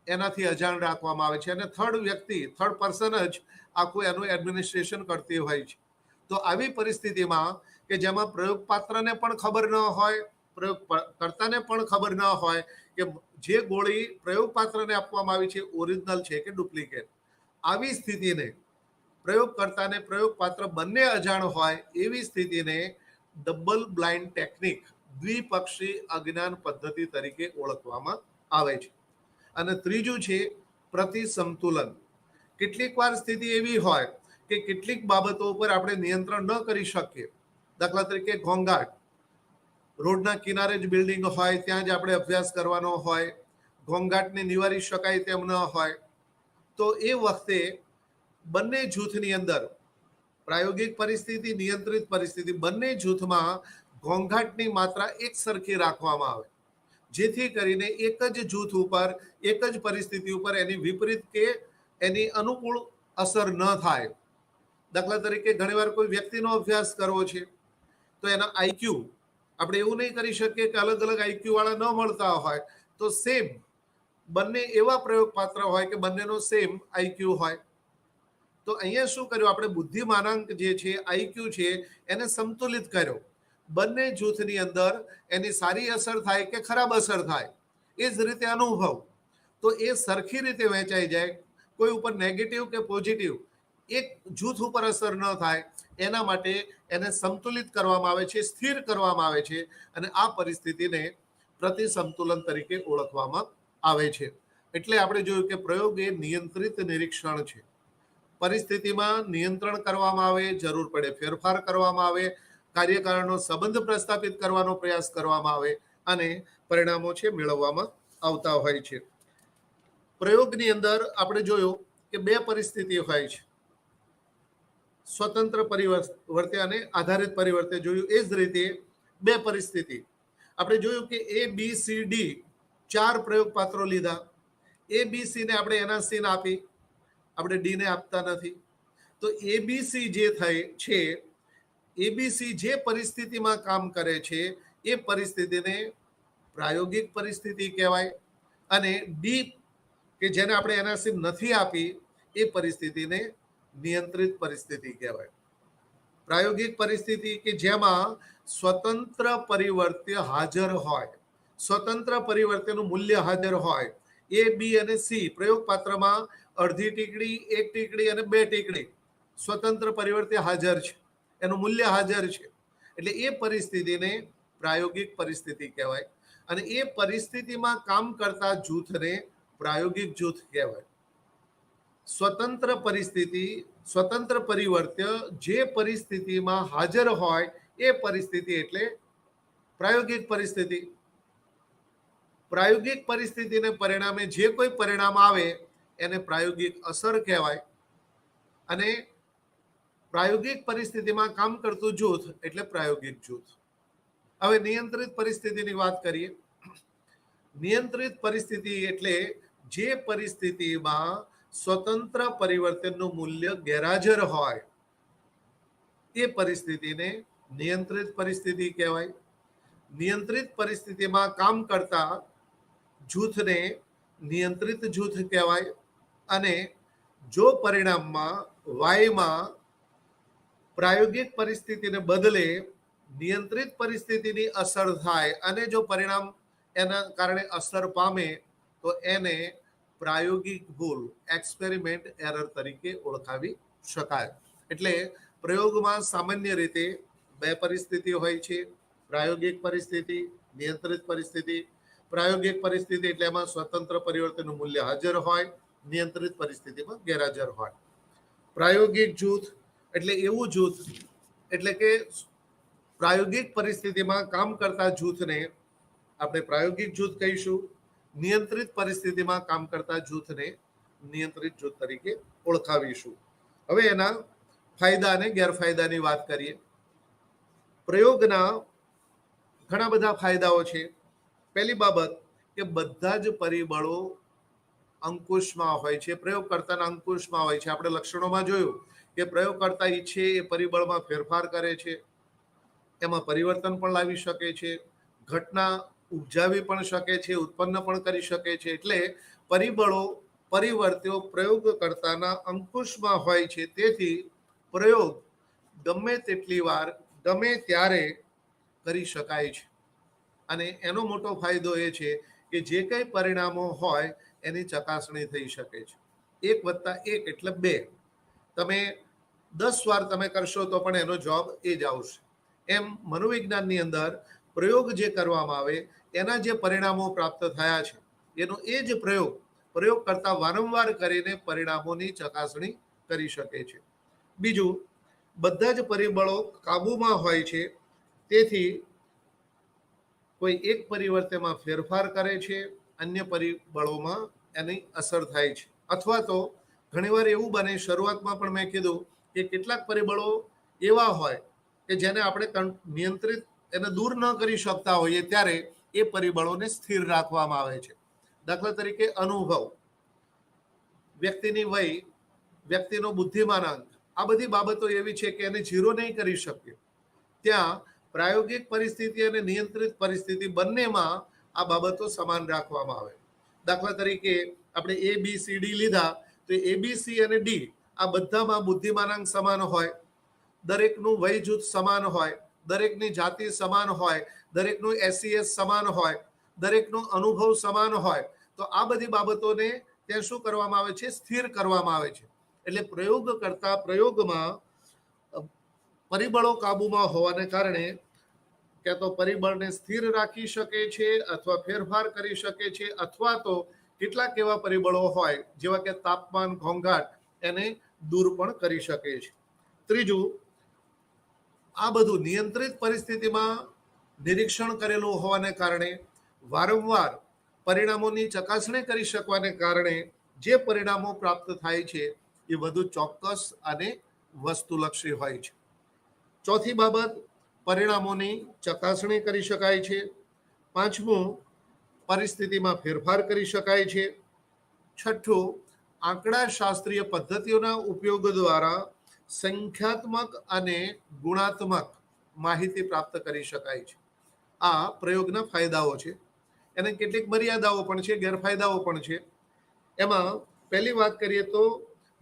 એનાથી અજાણ રાખવામાં આવે છે અને થર્ડ વ્યક્તિ, થર્ડ પર્સન જ આખું એનું એડમિનિસ્ટ્રેશન કરતી હોય છે. તો આવી પરિસ્થિતિમાં કે જેમાં પ્રયોગપાત્રને પણ ખબર ન હોય, પ્રયોગકર્તાને પણ ખબર ન હોય કે જે ગોળી પ્રયોગપાત્રને આપવામાં આવી છે ઓરિજિનલ છે કે ડુપ્લિકેટ, આવી સ્થિતિને, પ્રયોગકર્તાને પ્રયોગપાત્ર બંને અજાણ હોય એવી સ્થિતિને ડબલ બ્લાઇન્ડ ટેકનિક, દ્વિપક્ષી અજ્ઞાન પદ્ધતિ તરીકે ઓળખવામાં આવે છે. અને ત્રીજું છે પ્રતિસંતુલન. કેટલીક વાર સ્થિતિ એવી હોય કે કેટલીક બાબતો ઉપર આપણે નિયંત્રણ ન કરી શકીએ. દાખલા તરીકે ઘોંઘાટ, રોડના કિનારે જ બિલ્ડિંગ હોય, ત્યાં જ આપણે અભ્યાસ કરવાનો હોય, ઘોંઘાટને નિવારી શકાય તેમ ન હોય, તો એ વખતે બંને જૂથની અંદર, પ્રાયોગિક પરિસ્થિતિ, નિયંત્રિત પરિસ્થિતિ, બંને જૂથમાં ઘોંઘાટની માત્રા એક સરખી રાખવામાં આવે, જેથી કરીને એક જ જૂથ ઉપર, એક જ પરિસ્થિતિ ઉપર એની વિપરીત કે એની અનુકૂળ અસર ન થાય. દાખલા તરીકે ઘણીવાર કોઈ વ્યક્તિનો અભ્યાસ કરવો છે તો એના આઈક્યુ, આપણે એવું નહીં કરી શકીએ કે અલગ અલગ આઈક્યુ વાળા ન મળતા હોય તો સેમ બંને એવા પ્રયોગ પાત્ર હોય કે બંનેનો સેમ આઈક્યુ હોય. તો અહીંયા શું કર્યું આપણે બુદ્ધિમાનાંક જે છે આઈક્યુ છે એને સંતુલિત કર્યો. બંને જૂથની અંદર એની સારી અસર થાય કે ખરાબ અસર થાય, એ જ રીતે અનુભવ તો એ સરખી રીતે વહેંચાઈ જાય, કોઈ ઉપર નેગેટિવ કે પોઝિટિવ એક જૂથ ઉપર અસર ન થાય એના માટે એને સંતુલિત કરવામાં આવે છે, સ્થિર કરવામાં આવે છે, અને આ પરિસ્થિતિને પ્રતિસંતુલન તરીકે ઓળખવામાં આવે છે. એટલે આપણે જોયું કે પ્રયોગ એ નિયંત્રિત નિરીક્ષણ છે. પરિસ્થિતિમાં નિયંત્રણ કરવામાં આવે, જરૂર પડે ફેરફાર કરવામાં આવે, કાર્યકારણનો સંબંધ પ્રસ્થાપિત કરવાનો પ્રયાસ કરવામાં આવે અને પરિણામો છે મેળવવામાં આવતા હોય છે. પ્રયોગની અંદર આપણે જોયું કે બે પરિસ્થિતિ હોય છે, સ્વતંત્ર પરિવર્તે અને આધારિત પરિવર્તે જોયું. એ જ રીતે બે પરિસ્થિતિ આપણે જોયું કે એ બી સી ડી 4 પ્રયોગ પાત્રો લીધા. એ બી સી ને આપણે એના સીન આપી, આપણે ડી ને આપતા નથી. તો એબીસી જે થાય છે, એબીસી જે પરિસ્થિતિમાં કામ કરે છે એ પરિસ્થિતિને પ્રાયોગિક પરિસ્થિતિ કહેવાય, અને ડી કે જેને આપણે એનાસી નથી આપી એ પરિસ્થિતિને નિયંત્રિત પરિસ્થિતિ કહેવાય. પ્રાયોગિક પરિસ્થિતિ કે જેમાં સ્વતંત્ર પરિવર્ત્ય હાજર હોય, સ્વતંત્ર પરિવર્તનનું મૂલ્ય હાજર હોય. એ બી અને સી પ્રયોગ પાત્રમાં અડધી ટીકડી, 1 ટીકડી અને 2 ટીકડી સ્વતંત્ર પરિવર્તે હાજર છે, એનું મૂલ્ય હાજર છે. એટલે એ પરિસ્થિતિને પ્રાયોગિક પરિસ્થિતિ કહેવાય, અને એ પરિસ્થિતિમાં કામ કરતા જૂથને પ્રાયોગિક જૂથ કહેવાય. સ્વતંત્ર પરિસ્થિતિ, સ્વતંત્ર પરિવર્ત્ય જે પરિસ્થિતિમાં હાજર હોય એ પરિસ્થિતિ એટલે પ્રાયોગિક પરિસ્થિતિ. પ્રાયોગિક પરિસ્થિતિને પરિણામે જે કોઈ પરિણામ આવે એને પ્રાયોગિક અસર કહેવાય, અને પ્રાયોગિક પરિસ્થિતિમાં કામ કરતું જૂથ એટલે પ્રાયોગિક જૂથ. હવે નિયંત્રિત પરિસ્થિતિની વાત કરીએ. નિયંત્રિત પરિસ્થિતિ એટલે જે પરિસ્થિતિમાં સ્વતંત્ર પરિવર્તનનું મૂલ્ય ગેરહાજર હોય એ પરિસ્થિતિને નિયંત્રિત પરિસ્થિતિ કહેવાય. નિયંત્રિત પરિસ્થિતિમાં કામ કરતા જૂથને નિયંત્રિત જૂથ કહેવાય, અને જો પરિણામમાં વાયમાં પ્રાયોગિક પરિસ્થિતિને બદલે નિયંત્રિત પરિસ્થિતિની અસર થાય અને જો પરિણામ એના કારણે અસર પામે તો એને પ્રાયોગિક ભૂલ, એક્સપેરિમેન્ટ એરર તરીકે ઓળખાવી શકાય. એટલે પ્રયોગમાં સામાન્ય રીતે બે પરિસ્થિતિ હોય છે, પ્રાયોગિક પરિસ્થિતિ, નિયંત્રિત પરિસ્થિતિ. પ્રાયોગિક પરિસ્થિતિ એટલે એમાં સ્વતંત્ર પરિવર્તનનું મૂલ્ય હાજર હોય, નિયંત્રિત પરિસ્થિતિમાં ગેરહાજર હોય. પ્રાયોગિક જૂથ એટલે એવું જૂથ, એટલે કે પ્રાયોગિક પરિસ્થિતિમાં કામ કરતા જૂથને આપણે પ્રાયોગિક જૂથ કહીશું. નિયંત્રિત પરિસ્થિતિમાં કામ કરતા જૂથને નિયંત્રિત જૂથ તરીકે ઓળખાવીશું. હવે એના ફાયદા અને ગેરફાયદાની વાત કરીએ. પ્રયોગના ઘણા બધા ફાયદાઓ છે. પહેલી બાબત કે બધા જ પરિબળો અંકુશમાં હોય છે, પ્રયોગકર્તાના અંકુશમાં હોય છે. આપણે લક્ષણોમાં જોયું કે પ્રયોગકર્તા ઈચ્છે એ પરિબળમાં ફેરફાર કરે છે, એમાં પરિવર્તન પણ લાવી શકે છે, ઘટના ઉપજાવી પણ શકે છે, ઉત્પન્ન પણ કરી શકે છે. એટલે પરિબળો, પરિવર્ત્યો પ્રયોગકર્તાના અંકુશમાં હોય છે. તેથી પ્રયોગ ગમે તેટલી વાર, ગમે ત્યારે કરી શકાય છે. અને એનો મોટો ફાયદો એ છે કે જે કંઈ પરિણામો હોય એની ચકાસણી થઈ શકે છે. 1+1 એટલે 2. તમે 10 વાર તમે કરશો તો પણ એનો જવાબ એ જ આવશે. એમ મનોવિજ્ઞાનની અંદર પ્રયોગ જે કરવામાં આવે એના જે પરિણામો પ્રાપ્ત થયા છે એનો એ જ પ્રયોગ કરતા વારંવાર કરીને પરિણામોની ચકાસણી કરી શકે છે. બીજું, બધા જ પરિબળો કાબુમાં હોય છે. તેથી કોઈ એક પરિવર્તનમાં ફેરફાર કરે છે, અન્ય પરિબળોમાં એની અસર થાય છે. અથવા તો ઘણીવાર એવું બને, શરૂઆતમાં પણ મેં કીધું કે કેટલાક પરિબળો એવા હોય કે જેને આપણે નિયંત્રિત એને દૂર ન કરી શકતા હોઈએ ત્યારે એ પરિબળોને સ્થિર રાખવામાં આવે છે. દાખલા તરીકે અનુભવ, વ્યક્તિની વય, વ્યક્તિનો બુદ્ધિમાનાંક, આ બધી બાબતો એવી છે કે એને ઝીરો નહીં કરી શકીએ. ત્યાં પ્રાયોગિક પરિસ્થિતિ અને નિયંત્રિત પરિસ્થિતિ બંનેમાં આ બાબતો સમાન રાખવામાં આવે. દાખલા તરીકે આપણે ABCD લીધા, તો ABC અને D આ બધામાં બુદ્ધિમાનાંક સમાન હોય, દરેકનું વય જૂથ સમાન હોય, દરેકની જાતિ સમાન હોય, દરેકનું SES સમાન હોય, દરેકનો અનુભવ સમાન હોય, તો આ બધી બાબતોને ત્યાં શું કરવામાં આવે છે? સ્થિર કરવામાં આવે છે. એટલે પ્રયોગ કરતા પ્રયોગમાં પરિબળો કાબુમાં હોવાને કારણે કે તો પરિબળને સ્થિર રાખી શકે છે અથવા ફેરફાર કરી શકે છે, અથવા તો કેટલાક એવા પરિબળો હોય જેવા કે તાપમાન, ઘોંઘાટ, એને દૂર પણ કરી શકે છે. ત્રીજું, આ બધું નિયંત્રિત પરિસ્થિતિમાં નિરીક્ષણ કરેલું હોવાને કારણે વારંવાર પરિણામોની ચકાસણી કરી શકવાને કારણે જે પરિણામો પ્રાપ્ત થાય છે એ વધુ ચોક્કસ અને વસ્તુલક્ષી હોય છે. ચોથી બાબત, પરિણામોની ચકાસણી કરી શકાય છે. પાંચમું, પરિસ્થિતિમાં ફેરફાર કરી શકાય છે. છઠ્ઠું, આંકડાશાસ્ત્રીય પદ્ધતિઓના ઉપયોગ દ્વારા સંખ્યાત્મક અને ગુણાત્મક માહિતી પ્રાપ્ત કરી શકાય છે. આ પ્રયોગના ફાયદાઓ છે. એને કેટલીક મર્યાદાઓ પણ છે, ગેરફાયદાઓ પણ છે. એમાં પહેલી વાત કરીએ તો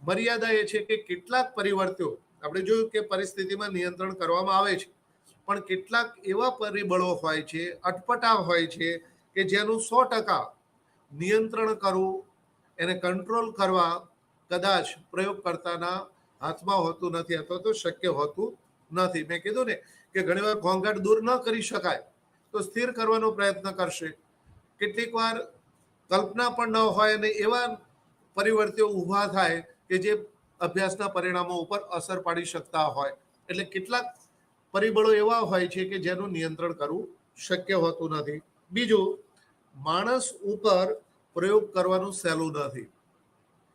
મર્યાદા એ છે કે કેટલાક પરિવર્તનો, આપણે જોયું કે પરિસ્થિતિમાં નિયંત્રણ કરવામાં આવે છે, પણ કેટલાક એવા પરિબળો હોય છે, અટપટા હોય છે કે જેનું 100% નિયંત્રણ કરવું, એને કંટ્રોલ કરવા કદાચ પ્રયોગકર્તાના હાથમાં હોતું નથી અથવા તો શક્ય હોતું નથી. મેં કીધું ને કે ઘણીવાર ઘોંઘાટ દૂર ન કરી શકાય તો સ્થિર કરવાનો પ્રયત્ન કરશે. કેટલીક વાર કલ્પના પણ ન હોય અને એવા પરિવર્તનો ઊભા થાય કે જે અભ્યાસના પરિણામો ઉપર અસર પાડી શકતા હોય. એટલે કેટલાક પરિબળો એવા હોય છે કે જેનું નિયંત્રણ કરવું શક્ય હોતું નથી. બીજું, માણસ ઉપર પ્રયોગ કરવાનું સહેલું નથી,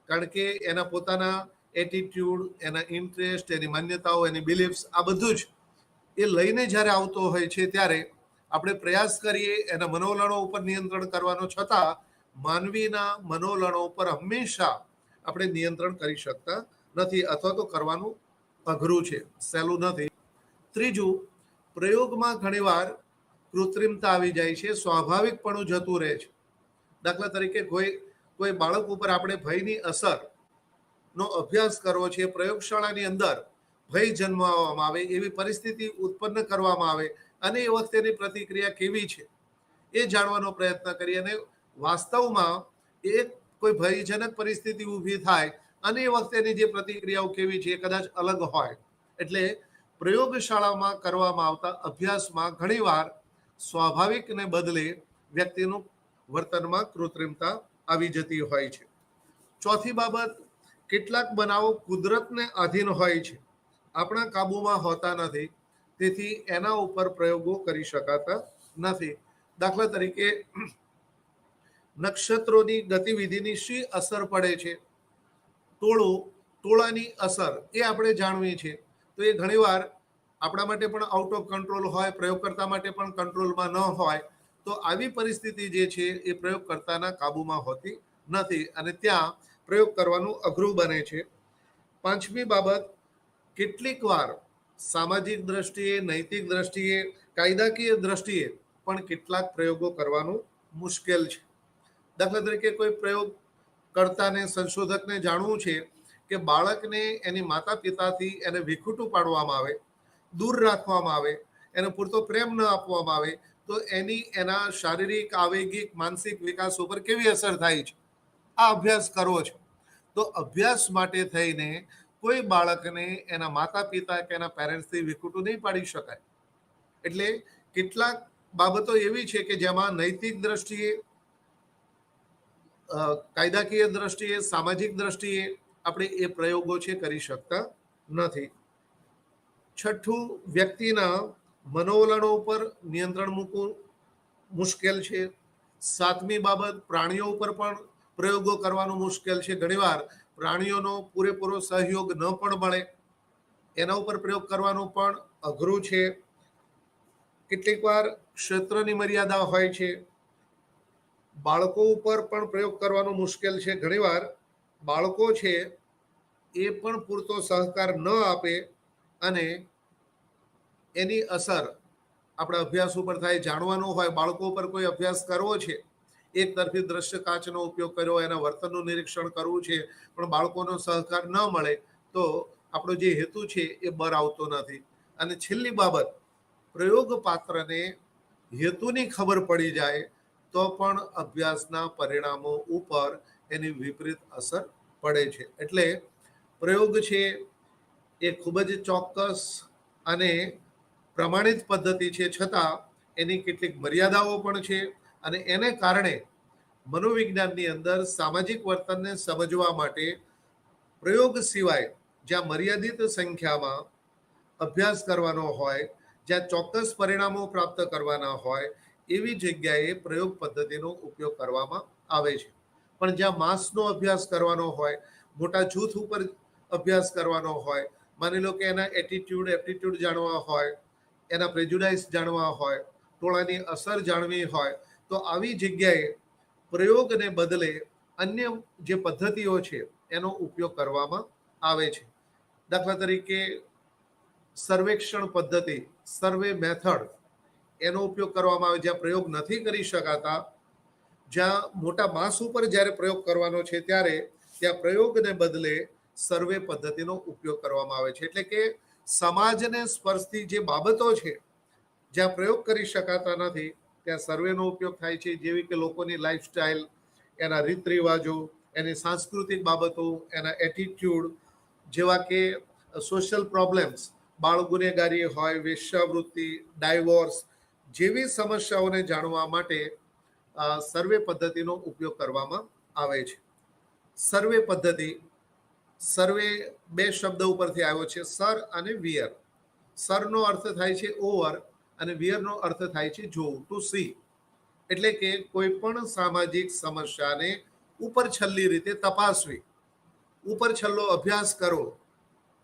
કારણ કે એના પોતાના એટીટ્યુડ, એના ઇન્ટરેસ્ટ, એની માન્યતાઓ, એની બિલીફ્સ, આ બધું જ એ લઈને જ્યારે આવતો હોય છે ત્યારે આપણે પ્રયાસ કરીએ એના મનોવલણો ઉપર નિયંત્રણ કરવાનો, છતાં માનવીના મનોવલણો ઉપર હંમેશા આપણે નિયંત્રણ કરી શકતા નથી અથવા તો કરવાનું અઘરું છે, સહેલું નથી. ત્રીજું, પ્રયોગમાં ઘણીવાર કૃત્રિમતા આવી જાય છે, સ્વાભાવિકપણું જતું રહે છે. દાખલા તરીકે કોઈ બાળક ઉપર આપણે ભયની અસરનો અભ્યાસ કરવો છે, પ્રયોગશાળાની અંદર ભય જન્માવવામાં આવે, એવી પરિસ્થિતિ ઉત્પન્ન કરવામાં આવે અને એ વખતેની પ્રતિક્રિયા કેવી છે એ જાણવાનો પ્રયત્ન કરીએ. અને વાસ્તવમાં એ કોઈ ભયજનક પરિસ્થિતિ ઊભી થાય અને એ વખતેની જે પ્રતિક્રિયાઓ કેવી છે એ કદાચ અલગ હોય. એટલે પ્રયોગશાળામાં કરવામાં આવતા અભ્યાસમાં ઘણીવાર સ્વાભાવિકને બદલે વ્યક્તિનું વર્તનમાં કૃત્રિમતા આવી જતી હોય છે. ચોથી બાબત, કેટલાક બનાવો કુદરતને આધીન હોય છે, આપણા કાબુમાં હોતા નથી, તેથી એના ઉપર પ્રયોગો કરી શકાતા નથી. દાખલા તરીકે નક્ષત્રોની ગતિવિધિની શી અસર પડે છે, ટોળાની અસર એ આપણે જાણવી છે, તો એ ઘણીવાર આપણા માટે પણ આઉટ ઓફ કંટ્રોલ હોય, પ્રયોગકર્તા માટે પણ કંટ્રોલમાં ન હોય. તો આવી પરિસ્થિતિ જે છે એ પ્રયોગકર્તાના કાબુમાં હોતી નથી અને ત્યાં પ્રયોગ કરવાનું અઘરું બને છે. પાંચમી બાબત, કેટલીક વાર સામાજિક દ્રષ્ટિએ, નૈતિક દ્રષ્ટિએ, કાયદાકીય દ્રષ્ટિએ પણ કેટલાક પ્રયોગો કરવાનું મુશ્કેલ છે. દાખલા તરીકે કોઈ પ્રયોગકર્તાને, સંશોધકને જાણવું છે કે બાળકને એની માતા પિતાથી એને વિખૂટું પાડવામાં આવે, દૂર રાખવામાં આવે, એને પૂરતો પ્રેમ ન આપવામાં આવે, તો એના શારીરિક, આવેગિક, માનસિક વિકાસ ઉપર કેવી અસર થાય છે, આ અભ્યાસ કરવો છે. તો અભ્યાસ માટે થઈને કોઈ બાળકને એના માતા પિતા કે એના પેરેન્ટ્સથી વિખૂટું નહીં પાડી શકાય. એટલે કેટલાક બાબતો એવી છે કે જેમાં નૈતિક દ્રષ્ટિએ, કાયદાકીય દ્રષ્ટિએ, સામાજિક દ્રષ્ટિએ આપણે એ પ્રયોગો છે કરી શકતા નથી. છઠ્ઠું, વ્યક્તિના મનોવલણો ઉપર નિયંત્રણ મૂકવું મુશ્કેલ છે. સાતમી બાબત, પ્રાણીઓ ઉપર પણ પ્રયોગો કરવાનું મુશ્કેલ છે. ઘણીવાર પ્રાણીઓનો પૂરેપૂરો સહયોગ ન પણ મળે, એના ઉપર પ્રયોગ કરવાનું પણ અઘરું છે. કેટલીક વાર ક્ષેત્રની મર્યાદા હોય છે. બાળકો ઉપર પણ પ્રયોગ કરવાનું મુશ્કેલ છે. ઘણીવાર બાળકો છે એ પણ પૂરતો સહકાર ન આપે અને એની અસર આપણા અભ્યાસ ઉપર થાય, જાણવાનું હોય, બાળકો પર કોઈ અભ્યાસ કરવો છે, એક તરફી દ્રશ્ય કાચનો ઉપયોગ કર્યો, એના વર્તનનું નિરીક્ષણ કરવું છે, પણ બાળકોનો સહકાર ન મળે તો આપણો જે હેતુ છે એ બર આવતો નથી. અને છેલ્લી બાબત, પ્રયોગ પાત્રને હેતુની ખબર પડી જાય તો પણ અભ્યાસના પરિણામો ઉપર એની વિપરીત અસર પડે છે. એટલે પ્રયોગ છે એ ખૂબ જ ચોક્કસ અને પ્રમાણિત પદ્ધતિ છે, છતાં એની કેટલીક મર્યાદાઓ પણ છે. અને એને કારણે મનોવિજ્ઞાનની અંદર સામાજિક વર્તનને સમજવા માટે પ્રયોગ સિવાય જ્યાં મર્યાદિત સંખ્યામાં અભ્યાસ કરવાનો હોય, જ્યાં ચોક્કસ પરિણામો પ્રાપ્ત કરવાના હોય, એવી જગ્યાએ પ્રયોગ પદ્ધતિનો ઉપયોગ કરવામાં આવે છે. પણ જ્યાં માસનો અભ્યાસ કરવાનો હોય, મોટા જૂથ ઉપર અભ્યાસ કરવાનો હોય, માની લો કે એના એપ્ટિટ્યૂડ જાણવા હોય, એના પ્રેજ્યુડાઇસ જાણવા હોય, ટોળાની અસર જાણવી હોય, તો આવી જગ્યાએ પ્રયોગને બદલે અન્ય જે પદ્ધતિઓ છે એનો ઉપયોગ કરવામાં આવે છે. દાખલા તરીકે સર્વેક્ષણ પદ્ધતિ, સર્વે મેથડ, એનો ઉપયોગ કરવામાં આવે જ્યાં પ્રયોગ નથી કરી શકાતા, જ્યાં મોટા માસ ઉપર જ્યારે પ્રયોગ કરવાનો છે ત્યારે ત્યાં પ્રયોગને બદલે સર્વે પદ્ધતિનો ઉપયોગ કરવામાં આવે છે. એટલે કે સમાજને સ્પર્શતી જે બાબતો છે જ્યાં પ્રયોગ કરી શકાતા નથી ત્યાં સર્વેનો ઉપયોગ થાય છે, જેવી કે લોકોની લાઈફસ્ટાઈલ, એના રીત રિવાજો, એની સાંસ્કૃતિક બાબતો, એના એટીટ્યુડ, જેવા કે સોશિયલ પ્રોબ્લેમ્સ, બાળ ગુનેગારી હોય, વેશ્યાવૃત્તિ, ડાયવોર્સ જેવી સમસ્યાઓને જાણવા માટે સર્વે પદ્ધતિનો ઉપયોગ કરવામાં આવે છે. સર્વે પદ્ધતિ, સર્વે બે શબ્દ ઉપરથી આવ્યો છે, સર અને વિયર. સરનો અર્થ થાય છે ઓવર અને વિયરનો અર્થ થાય છે જોવું, ટુ સી. એટલે કે કોઈ પણ સામાજિક સમસ્યાને ઉપર છલ્લી રીતે તપાસવી, ઉપર છલ્લો અભ્યાસ કરવો,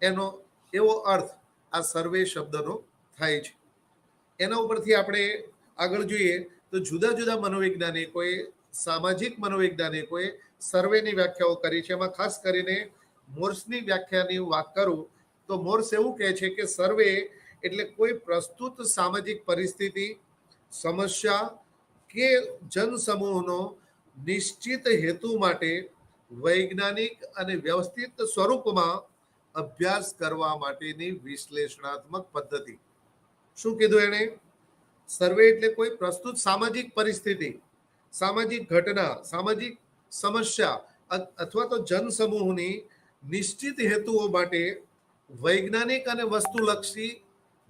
એનો એવો અર્થ આ સર્વે શબ્દનો થાય છે. એના ઉપરથી આપણે આગળ જોઈએ તો જુદા જુદા મનોવૈજ્ઞાનિકોએ, સામાજિક મનોવૈજ્ઞાનિકોએ સર્વેની વ્યાખ્યાઓ કરી છે. એમાં ખાસ કરીને મોર્સની વ્યાખ્યાની વાત કરું તો મોર્સ એવું કહે છે કે સર્વે એટલે કોઈ પ્રસ્તુત સામાજિક પરિસ્થિતિ, સમસ્યા કે જનસમૂહનો નિશ્ચિત હેતુ માટે વૈજ્ઞાનિક અને વ્યવસ્થિત સ્વરૂપમાં અભ્યાસ કરવા માટેની વિશ્લેષણાત્મક પદ્ધતિ. શું કીધું એને? સર્વે એટલે કોઈ પ્રસ્તુત સામાજિક પરિસ્થિતિ, સામાજિક ઘટના, સામાજિક સમસ્યા અથવા તો જનસમૂહની નિશ્ચિત હેતુઓ માટે વૈજ્ઞાનિક અને વસ્તુલક્ષી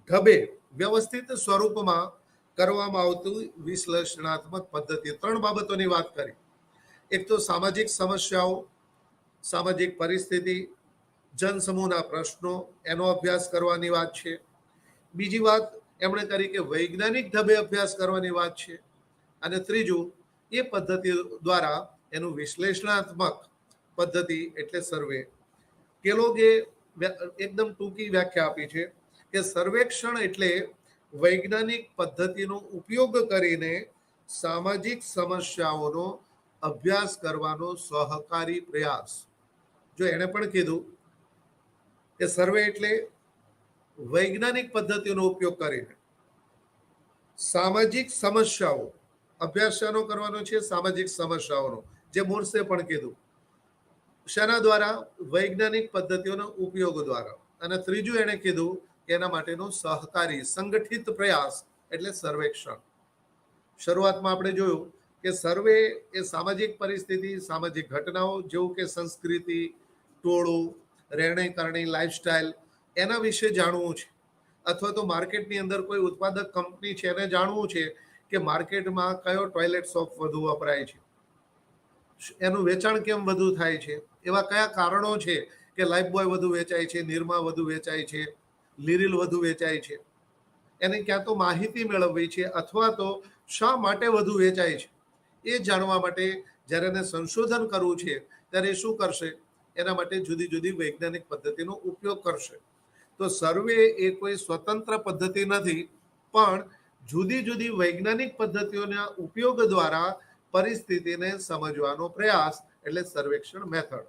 ઢબે વ્યવસ્થિત સ્વરૂપમાં કરવામાં આવતું વિશ્લેષણાત્મક પદ્ધતિ. ત્રણ બાબતોની વાત કરી. એક તો સામાજિક સમસ્યાઓ, સામાજિક પરિસ્થિતિ, જનસમૂહના પ્રશ્નો, એનો અભ્યાસ કરવાની વાત છે. બીજી વાત એમણે કરી કે વૈજ્ઞાનિક ઢબે અભ્યાસ કરવાની વાત છે. અને ત્રીજું, એ પદ્ધતિ દ્વારા એનું વિશ્લેષણાત્મક પદ્ધતિ એટલે સર્વે. કેલોગે એકદમ ટૂંકી વ્યાખ્યા આપી છે કે સર્વેક્ષણ એટલે વૈજ્ઞાનિક પદ્ધતિનો ઉપયોગ કરીને સામાજિક સમસ્યાઓનો અભ્યાસ કરવાનો સહકારી પ્રયાસ. જો એને પણ કીધું કે સર્વે એટલે વૈજ્ઞાનિક પદ્ધતિનો ઉપયોગ કરીને સામાજિક સમસ્યાઓ, અભ્યાસ શાનો કરવાનો છે? સામાજિક સમસ્યાઓનો, જે મોર્સે પણ કીધું. શેના દ્વારા? વૈજ્ઞાનિક પદ્ધતિઓનો ઉપયોગ દ્વારા. અને ત્રીજું એને કીધું કે એના માટેનો સહકારી સંગઠિત પ્રયાસ એટલે સર્વેક્ષણ. શરૂઆતમાં આપણે જોયું કે સર્વે એ સામાજિક પરિસ્થિતિ, સામાજિક ઘટનાઓ જેવું કે સંસ્કૃતિ, ટોળું, રહેણી કરણી, લાઈફસ્ટાઈલ, એના વિશે જાણવું છે. અથવા તો માર્કેટની અંદર કોઈ ઉત્પાદક કંપની છે એને જાણવું છે કે માર્કેટમાં કયો ટોયલેટ સોપ વધુ વપરાય છે, એનું વેચાણ કેમ વધુ થાય છે, એવા કયા કારણો છે કે લાઈફબોય વધુ વેચાય છે, નિરમા વધુ વેચાય છે, લીરિલ વધુ વેચાય છે. એને ક્યાં તો માહિતી મેળવવી છે અથવા તો શા માટે વધુ વેચાય છે એ જાણવા માટે જ્યારે એને સંશોધન કરવું છે ત્યારે શું કરશે? એના માટે જુદી જુદી વૈજ્ઞાનિક પદ્ધતિનો ઉપયોગ કરશે. તો સર્વે એ કોઈ સ્વતંત્ર પદ્ધતિ નથી, પણ જુદી જુદી વૈજ્ઞાનિક પદ્ધતિઓના ઉપયોગ દ્વારા પરિસ્થિતિને સમજવાનો પ્રયાસ એટલે સર્વેક્ષણ મેથડ.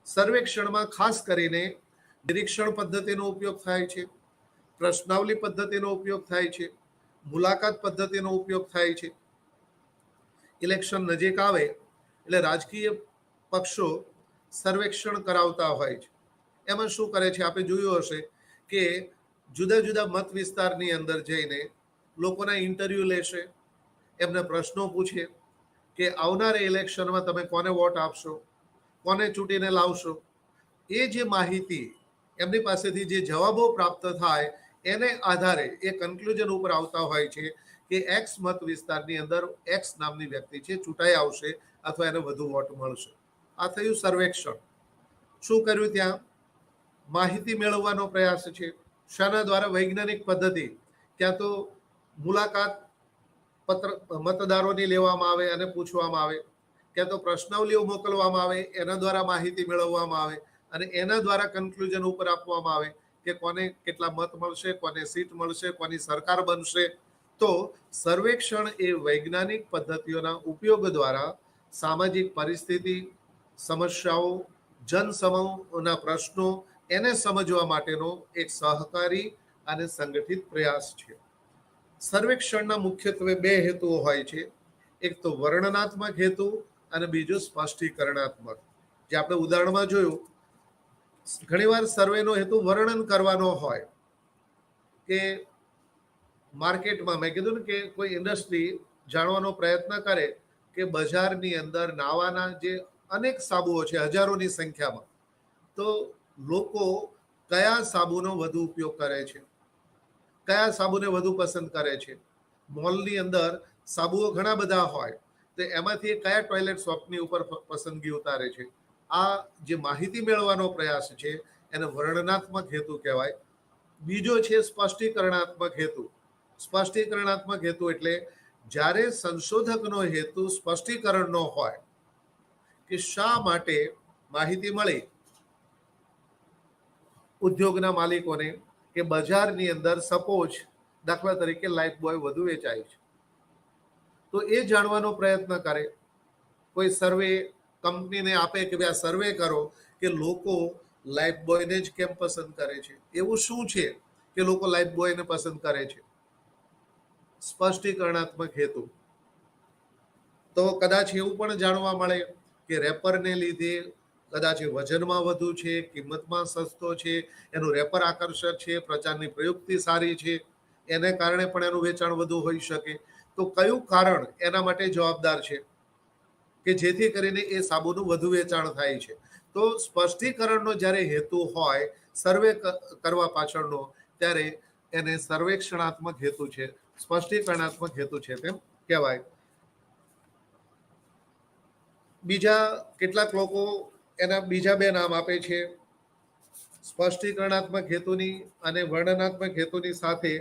સર્વેક્ષણમાં ખાસ કરીને નિરીક્ષણ પદ્ધતિનો ઉપયોગ થાય છે, પ્રશ્નાવલી પદ્ધતિનો ઉપયોગ થાય છે, મુલાકાત પદ્ધતિનો ઉપયોગ થાય છે. ઇલેક્શન નજીક આવે એટલે રાજકીય પક્ષો સર્વેક્ષણ કરાવતા હોય છે. એમાં શું કરે છે, આપણે જોયું હશે કે જુદા જુદા મત વિસ્તારની અંદર જઈને લોકોના ઇન્ટરવ્યુ લેશે, એમને પ્રશ્નો પૂછે કે આવનારા ઇલેક્શનમાં તમે કોને વોટ આપશો, કોને ચૂંટીને લાવશો. એ જે માહિતી એમની પાસેથી જે જવાબો પ્રાપ્ત થાય એને આધારે એ કન્ક્લુઝન ઉપર આવતા હોય છે કે એક્સ મત વિસ્તારની અંદર એક્સ નામની વ્યક્તિ છે ચૂંટાઈ આવશે અથવા એને વધુ વોટ મળશે. આ થયું સર્વેક્ષણ. શું કર્યું ત્યાં? માહિતી મેળવવાનો પ્રયાસ છે. શાના દ્વારા? વૈજ્ઞાનિક પદ્ધતિ. ક્યાં તો મુલાકાત મતદારોની લેવામાં આવે અને પૂછવામાં આવે, ક્યાં તો પ્રશ્નાવલીઓ મોકલવામાં આવે, એના દ્વારા માહિતી મેળવવામાં આવે અને એના દ્વારા કન્ક્લુઝન ઉપર આપવામાં આવે કે કોને કેટલા મત મળશે, કોને સીટ મળશે, કોની સરકાર બનશે. તો સર્વેક્ષણ એ વૈજ્ઞાનિક પદ્ધતિઓના ઉપયોગ દ્વારા સામાજિક પરિસ્થિતિ, સમસ્યાઓ, જનસમૂહના પ્રશ્નો એને સમજવા માટેનો એક સહકારી અને સંગઠિત પ્રયાસ છે. સર્વેક્ષણના મુખ્યત્વે બે હેતુઓ હોય છે. એક તો વર્ણનાત્મક હેતુ અને બીજું સ્પષ્ટીકરણાત્મક. જે આપણે ઉદાહરણમાં જોયું, ઘણીવાર સર્વેનો હેતુ વર્ણન કરવાનો હોય કે માર્કેટમાં, મેં કીધું ને કે કોઈ ઇન્ડસ્ટ્રી જાણવાનો પ્રયત્ન કરે કે બજારની અંદર નાવાના જે અનેક સાબુઓ છે હજારોની સંખ્યામાં, તો લોકો કયા સાબુનો વધુ ઉપયોગ કરે છે, કયા સાબુને વધુ પસંદ કરે છે. મોલની અંદર સાબુઓ ઘણા બધા હોય તો એમાંથી કયા ટોયલેટ સોપની ઉપર પસંદગી ઉતારે છે. આ જે માહિતી મેળવવાનો પ્રયાસ છે એને વર્ણનાત્મક હેતુ કહેવાય. બીજો છે સ્પષ્ટીકરણાત્મક હેતુ. સ્પષ્ટીકરણાત્મક હેતુ એટલે જ્યારે સંશોધકનો હેતુ સ્પષ્ટીકરણનો હોય કે શા માટે માહિતી મળી ઉદ્યોગના માલિકોને કે બજારની અંદર સપોઝ દાખલા તરીકે લાઈફ બોય વધુ વેચાય છે, તો એ જાણવાનો પ્રયત્ન કરે. કોઈ સર્વે કંપનીને આપે કે ભાઈ આ સર્વે કરો કે લોકો લાઈફ બોયને જ કેમ પસંદ કરે છે, એવું શું છે કે લોકો લાઈફ બોયને પસંદ કરે છે. સ્પષ્ટીકરણાત્મક હેતુ. તો કદાચ એવું પણ જાણવા મળે કે રેપરને લીધે કદાચ એ વજનમાં વધુ છે, કિંમતમાં સસ્તો છે, એનું રેપર આકર્ષક છે, પ્રચારની પ્રયુક્તિ સારી છે, એને કારણે પણ એનું વેચાણ વધુ હોઈ શકે. તો કયું કારણ એના માટે જવાબદાર છે કે જેથી કરીને એ સાબુનું વધુ વેચાણ થાય છે. તો સ્પષ્ટીકરણનો જ્યારે હેતુ હોય સર્વે કરવા પાછળનો, ત્યારે એને સર્વેક્ષણાત્મક હેતુ છે, સ્પષ્ટીકરણાત્મક હેતુ છે તેમ કહેવાય. બીજા કેટલાક લોકો એના બીજા બે નામ આપે છે. સ્પષ્ટીકરણાત્મક હેતુની અને વર્ણનાત્મક હેતુની સાથે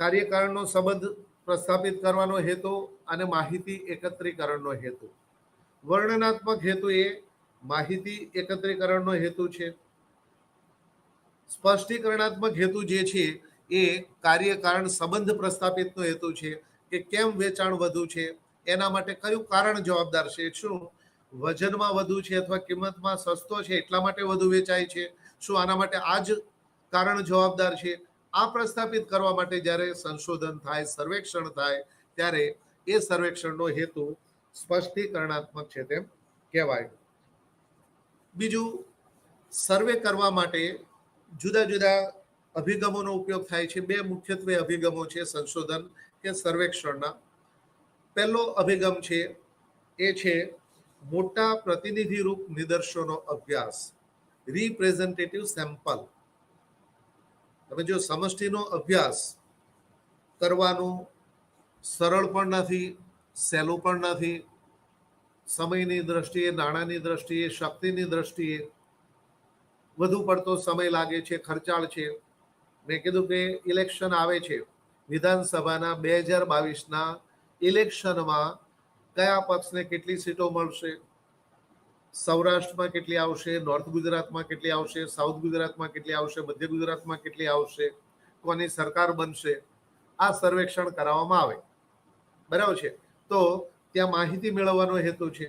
કાર્યકારણનો સંબંધ પ્રસ્થાપિત કરવાનો હેતુ અને માહિતી એકત્રીકરણનો હેતુ. વર્ણનાત્મક હેતુ એ માહિતી એકત્રીકરણનો હેતુ છે. સ્પષ્ટીકરણાત્મક હેતુ જે છે એ કાર્યકારણ સંબંધ પ્રસ્થાપિતનો હેતુ છે કે કેમ વેચાણ વધુ છે, એના માટે કયું કારણ જવાબદાર છે. શું વજનમાં વધુ છે અથવા કિંમતમાં સસ્તો છે એટલા માટે વધુ વેચાય છે? શું આના માટે આ જ કારણ જવાબદાર છે? આ પ્રસ્થાપિત કરવા માટે જ્યારે સંશોધન થાય, સર્વેક્ષણ થાય, ત્યારે એ સર્વેક્ષણનો હેતુ સ્પષ્ટીકરણાત્મક છે તેમ કહેવાય. બીજું, સર્વે કરવા માટે જુદા જુદા અભિગમોનો ઉપયોગ થાય છે. બે મુખ્યત્વે અભિગમો છે સંશોધન કે સર્વેક્ષણના. પહેલો અભિગમ છે એ છે મોટા પ્રતિનિધિરૂપ નિદર્શોનો અભ્યાસ, રિપ્રેઝેન્ટેટિવ સેમ્પલ. તમે જો સમષ્ટિનો અભ્યાસ કરવાનું સરળ પણ નથી, સહેલું પણ નથી. સમયની દ્રષ્ટિએ, નાણાંની દ્રષ્ટિએ, શક્તિની દ્રષ્ટિએ વધુ પડતો સમય લાગે છે, ખર્ચાળ છે. મેં કીધું કે ઇલેક્શન આવે છે, વિધાનસભાના 2022ના ઇલેક્શનમાં કયા પક્ષને કેટલી સીટો મળશે, સૌરાષ્ટ્રમાં કેટલી આવશે, નોર્થ ગુજરાતમાં કેટલી આવશે, સાઉથ ગુજરાતમાં કેટલી આવશે, મધ્ય ગુજરાતમાં કેટલી આવશે, કોની સરકાર બનશે, આ સર્વેક્ષણ કરાવવામાં આવે. બરાબર છે. તો ત્યાં માહિતી મેળવવાનો હેતુ છે.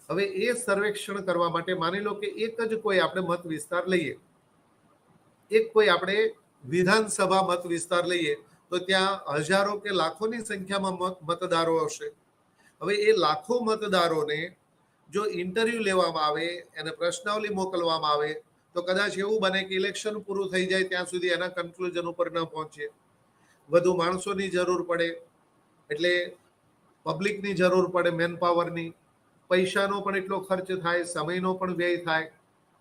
હવે એ સર્વેક્ષણ કરવા માટે માની લો કે એક જ કોઈ આપણે મત વિસ્તાર લઈએ, એક કોઈ આપણે વિધાનસભા મત વિસ્તાર લઈએ તો ત્યાં હજારો કે લાખોની સંખ્યામાં મતદારો હશે. હવે એ લાખો મતદારોને જો ઇન્ટરવ્યુ લેવામાં આવે, એને પ્રશ્નાવલી મોકલવામાં આવે, તો કદાચ એવું બને કે ઇલેક્શન પૂરું થઈ જાય ત્યાં સુધી એના કન્ક્લુઝન ઉપર ન પહોંચે. વધુ માણસોની જરૂર પડે, એટલે પબ્લિકની જરૂર પડે, મેન પાવરની, પૈસાનો પણ એટલો ખર્ચ થાય, સમયનો પણ વ્યય થાય.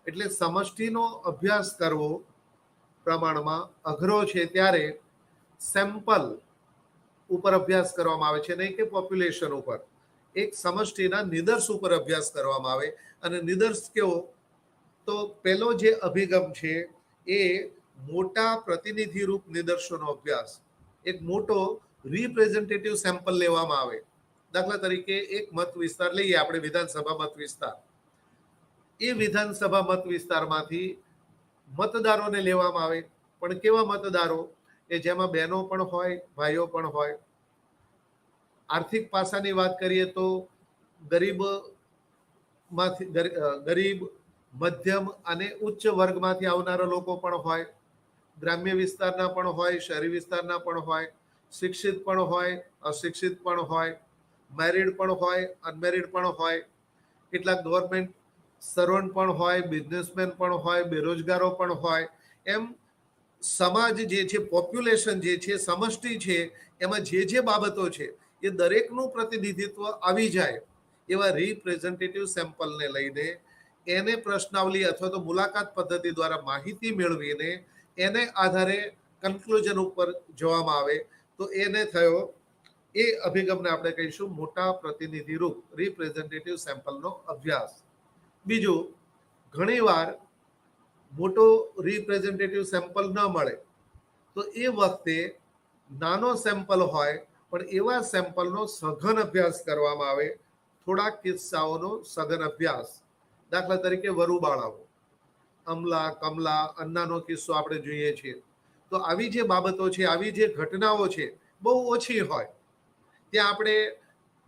એટલે સમષ્ટિનો અભ્યાસ કરવો પ્રમાણમાં અઘરો છે. ત્યારે સેમ્પલ ઉપર અભ્યાસ કરવામાં આવે છે, નહીં કે પોપ્યુલેશન ઉપર. એક સમષ્ટિના નિદર્શ ઉપર અભ્યાસ કરવામાં આવે. અને નિદર્શ કેવો, તો પહેલો જે અભિગમ છે એ મોટા પ્રતિનિધિરૂપ નિદર્શોનો અભ્યાસ. એક મોટો રિપ્રેઝેન્ટેટિવ સેમ્પલ લેવામાં આવે. દાખલા તરીકે એક મત વિસ્તાર લઈએ આપણે, વિધાનસભા મત વિસ્તાર. એ વિધાનસભા મત વિસ્તારમાંથી મતદારોને લેવામાં આવે. પણ કેવા મતદારો? કે જેમાં બહેનો પણ હોય, ભાઈઓ પણ હોય. આર્થિક પાસાની વાત કરીએ તો ગરીબ, મધ્યમ અને ઉચ્ચ વર્ગમાંથી આવનારા લોકો પણ હોય. ગ્રામ્ય વિસ્તારના પણ હોય, શહેરી વિસ્તારના પણ હોય, શિક્ષિત પણ હોય, અશિક્ષિત પણ હોય, મેરિડ પણ હોય, અનમેરિડ પણ હોય, કેટલાક ગવર્મેન્ટ સર્વન્ટ પણ હોય, બિઝનેસમેન પણ હોય, બેરોજગારો પણ હોય. એમ સમાજ જે છે, પોપ્યુલેશન જે છે, સમષ્ટિ છે, એમાં જે બાબતો છે એ દરેકનું પ્રતિનિધિત્વ આવી જાય એવા રિપ્રેઝેન્ટેટિવ સેમ્પલને લઈને એને પ્રશ્નાવલી અથવા તો મુલાકાત પદ્ધતિ દ્વારા માહિતી મેળવીને એને આધારે કન્ક્લુઝન ઉપર જવામાં આવે, તો એને થયો એ અભિગમને આપણે કહીશું મોટા પ્રતિનિધિરૂપ રિપ્રેઝેન્ટેટિવ સેમ્પલનો અભ્યાસ. બીજું, ઘણીવાર મોટો રિપ્રેઝેન્ટેટિવ સેમ્પલ ન મળે તો એ વખતે નાનો સેમ્પલ હોય પણ એવા સેમ્પલનો સઘન અભ્યાસ કરવામાં આવે. થોડાક કિસ્સાઓનો સઘન અભ્યાસ. દાખલા તરીકે વરુબાળાઓ, અમલા, કમલા, અન્નાનો કિસ્સો આપણે જોઈએ છીએ. તો આવી જે બાબતો છે, આવી જે ઘટનાઓ છે, બહુ ઓછી હોય. ત્યાં આપણે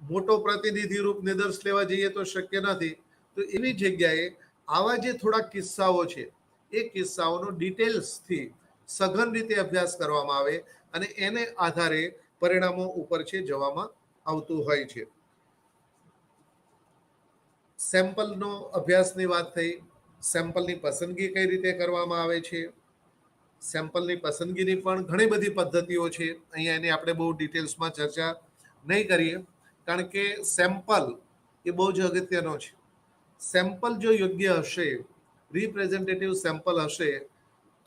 મોટો પ્રતિનિધિરૂપ નિદર્શ લેવા જઈએ તો શક્ય નથી. તો એવી જગ્યાએ આવા જે થોડા કિસ્સાઓ છે એ કિસ્સાઓનો ડિટેલ્સથી સઘન રીતે અભ્યાસ કરવામાં આવે અને એને આધારે પરિણામો ઉપર છે જવામાં આવતું હોય છે. સેમ્પલનો અભ્યાસની વાત થઈ. સેમ્પલની પસંદગી કઈ રીતે કરવામાં આવે છે? સેમ્પલની પસંદગીની પણ ઘણી બધી પદ્ધતિઓ છે. અહીંયા એની આપણે બહુ ડિટેલ્સમાં ચર્ચા નહીં કરીએ, કારણ કે સેમ્પલ એ બહુ જ અગત્યનો છે. સેમ્પલ જો યોગ્ય હશે, રિપ્રેઝેન્ટેટિવ સેમ્પલ હશે,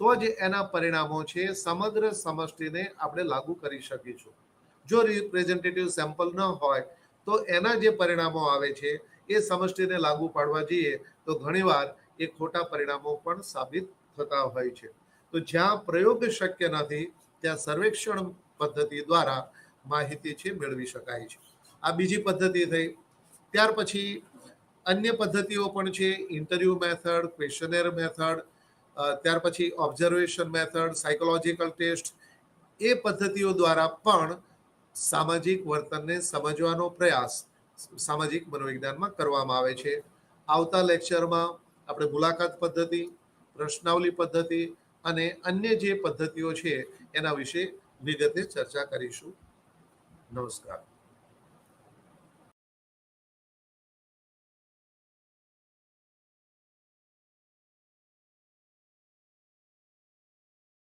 તો જ એના પરિણામો છે સમગ્ર સમષ્ટિને આપણે લાગુ કરી શકીશું. જો રિપ્રેઝેન્ટેટિવ સેમ્પલ ન હોય તો એના જે પરિણામો આવે છે એ સમષ્ટિને લાગુ પાડવા જઈએ તો ઘણીવાર એ ખોટા પરિણામો પણ સાબિત થતા હોય છે. તો જ્યાં પ્રયોગ શક્ય નથી ત્યાં સર્વેક્ષણ પદ્ધતિ દ્વારા માહિતી છે મેળવી શકાય છે. આ બીજી પદ્ધતિ થઈ. ત્યાર પછી અન્ય પદ્ધતિઓ પણ છે. ઇન્ટરવ્યુ મેથડ, ક્વેશ્ચનેર મેથડ, ત્યાર પછી ઓબ્ઝર્વેશન મેથડ, સાયકોલોજીકલ ટેસ્ટ. એ પદ્ધતિઓ દ્વારા પણ સામાજિક વર્તનને સમજવાનો પ્રયાસ સામાજિક મનોવિજ્ઞાનમાં કરવામાં આવે છે. આવતા લેક્ચરમાં આપણે મુલાકાત પદ્ધતિ, પ્રશ્નાવલી પદ્ધતિ અને અન્ય જે પદ્ધતિઓ છે એના વિશે વિગતે ચર્ચા કરીશું. નમસ્કાર.